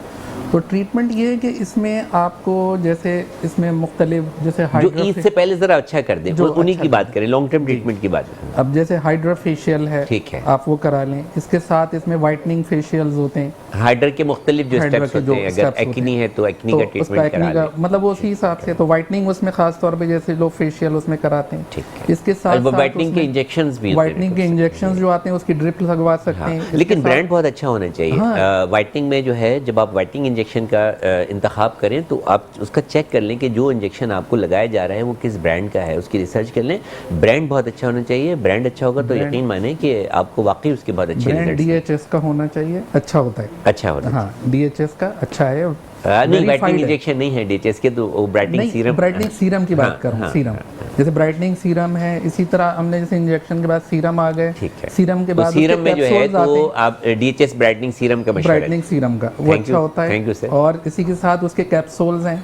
تو ٹریٹمنٹ یہ ہے کہ اس میں آپ کو جیسے اس میں مختلف جیسے جو عید سے پہلے ذرا اچھا کر دیں, انہی کی بات کریں, لانگ ٹرم ٹریٹمنٹ کی بات کریں. اب جیسے ہائیڈرا فیشیل ہے, ٹھیک ہے, آپ وہ کرا لیں. اس کے ساتھ اس میں وائٹننگ فیشیلز ہوتے ہیں. ہائیڈرا کے مختلف جو سٹیپس ہوتے ہیں, اگر ایکنی ہے تو ایکنی کا ٹریٹمنٹ کرا لیں, مطلب اسی حساب سے. تو وائٹننگ اس میں خاص طور پہ جیسے لوگ فیشیل اس میں کراتے ہیں. ٹھیک ہے. اس کے ساتھ وائٹننگ کے انجیکشنز بھی, وائٹننگ کے انجیکشنز جو آتے ہیں اس کی ڈرپ لگوا سکتے ہیں. لیکن برانڈ بہت اچھا ہونا چاہیے. وائٹنگ میں جو ہے جب آپ وائٹنگ انجیکشن کا انتخاب کریں تو آپ اس کا چیک کر لیں کہ جو انجیکشن آپ کو لگایا جا رہا ہے وہ کس برانڈ کا ہے, اس کی ریسرچ کر لیں. برانڈ بہت اچھا ہونا چاہیے. برانڈ اچھا ہوگا تو یقین مانیں کہ آپ کو واقعی اس کے بہت اچھے ریزلٹس. ڈی ایچ ایس کا ہونا چاہیے, اچھا ہوتا ہے. اچھا ہوتا ہے, ہاں ڈی ایچ ایس کا اچھا ہے. نہیں برائٹنگ انجیکشن نہیں ہے ڈی ایچ ایس کے, تو برائٹنگ سیرم. برائٹنگ سیرم کی بات کر رہا ہوں. سیرم جیسے برائٹنگ سیرم ہے, اسی طرح ہم نے جیسے انجیکشن کے بعد سیرم آ گئے. سیرم کے بعد سیرم میں جو ہے تو آپ ڈی ایچ ایس برائٹنگ سیرم کا مشورہ, برائٹنگ سیرم کا وہ اچھا ہوتا ہے. اور اسی کے ساتھ اس کے کیپسولز ہیں,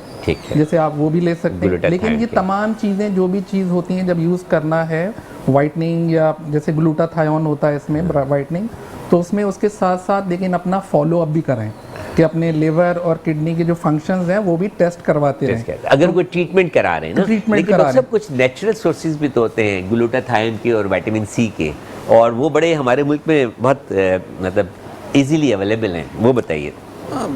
جیسے آپ وہ بھی لے سکتے ہیں. لیکن یہ تمام چیزیں جو بھی چیز ہوتی ہیں جب یوز کرنا ہے, وائٹننگ یا جیسے گلوٹاتھیون ہوتا ہے اس میں وائٹننگ, تو اس میں اس کے ساتھ ساتھ لیکن اپنا فالو اپ بھی کریں کہ اپنے لیور اور کڈنی کے جو فنکشنز ہیں وہ بھی ٹیسٹ کرواتے رہیں. اگر کوئی ٹریٹمنٹ کرا رہے ہیں نا, لیکن سب کچھ نیچرل سورسز بھی تو ہوتے ہیں گلوٹاتھیون کے اور وٹامن سی کے, اور وہ بڑے ہمارے ملک میں بہت مطلب ایزیلی اویلیبل ہیں. وہ بتائیے.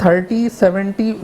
30-70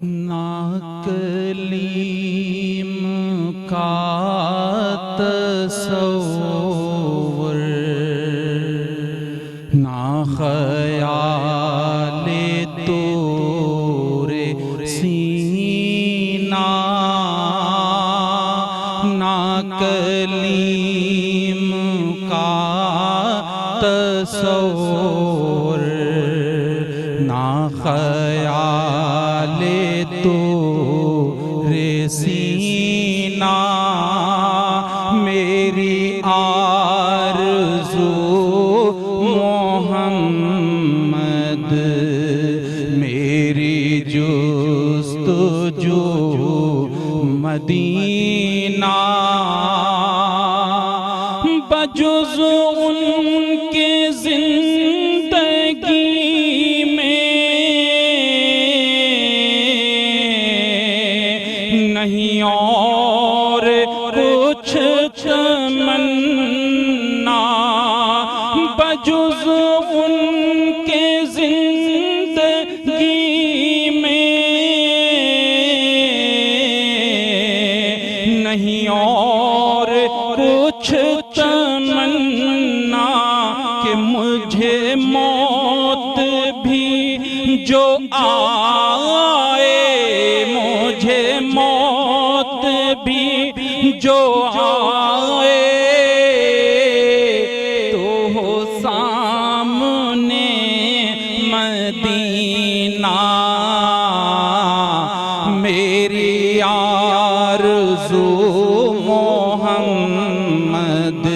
نا کلیم کا تصور نا خیال طور سینہ نا کلیم کا تصور نا خیال طور سینہ میری آرزو محمد میری جستجو مدینہ بجز ان کے زندگی میں نہیں اور کچھ تمنا بجز ان کے زندگی میں نہیں اور کچھ تمنا کہ مجھے موت بھی جو آئے مجھے موت بھی جو آئے تو ہو سامنے مدینہ میری آرزو محمد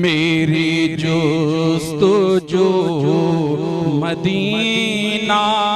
میری جستجو مدینہ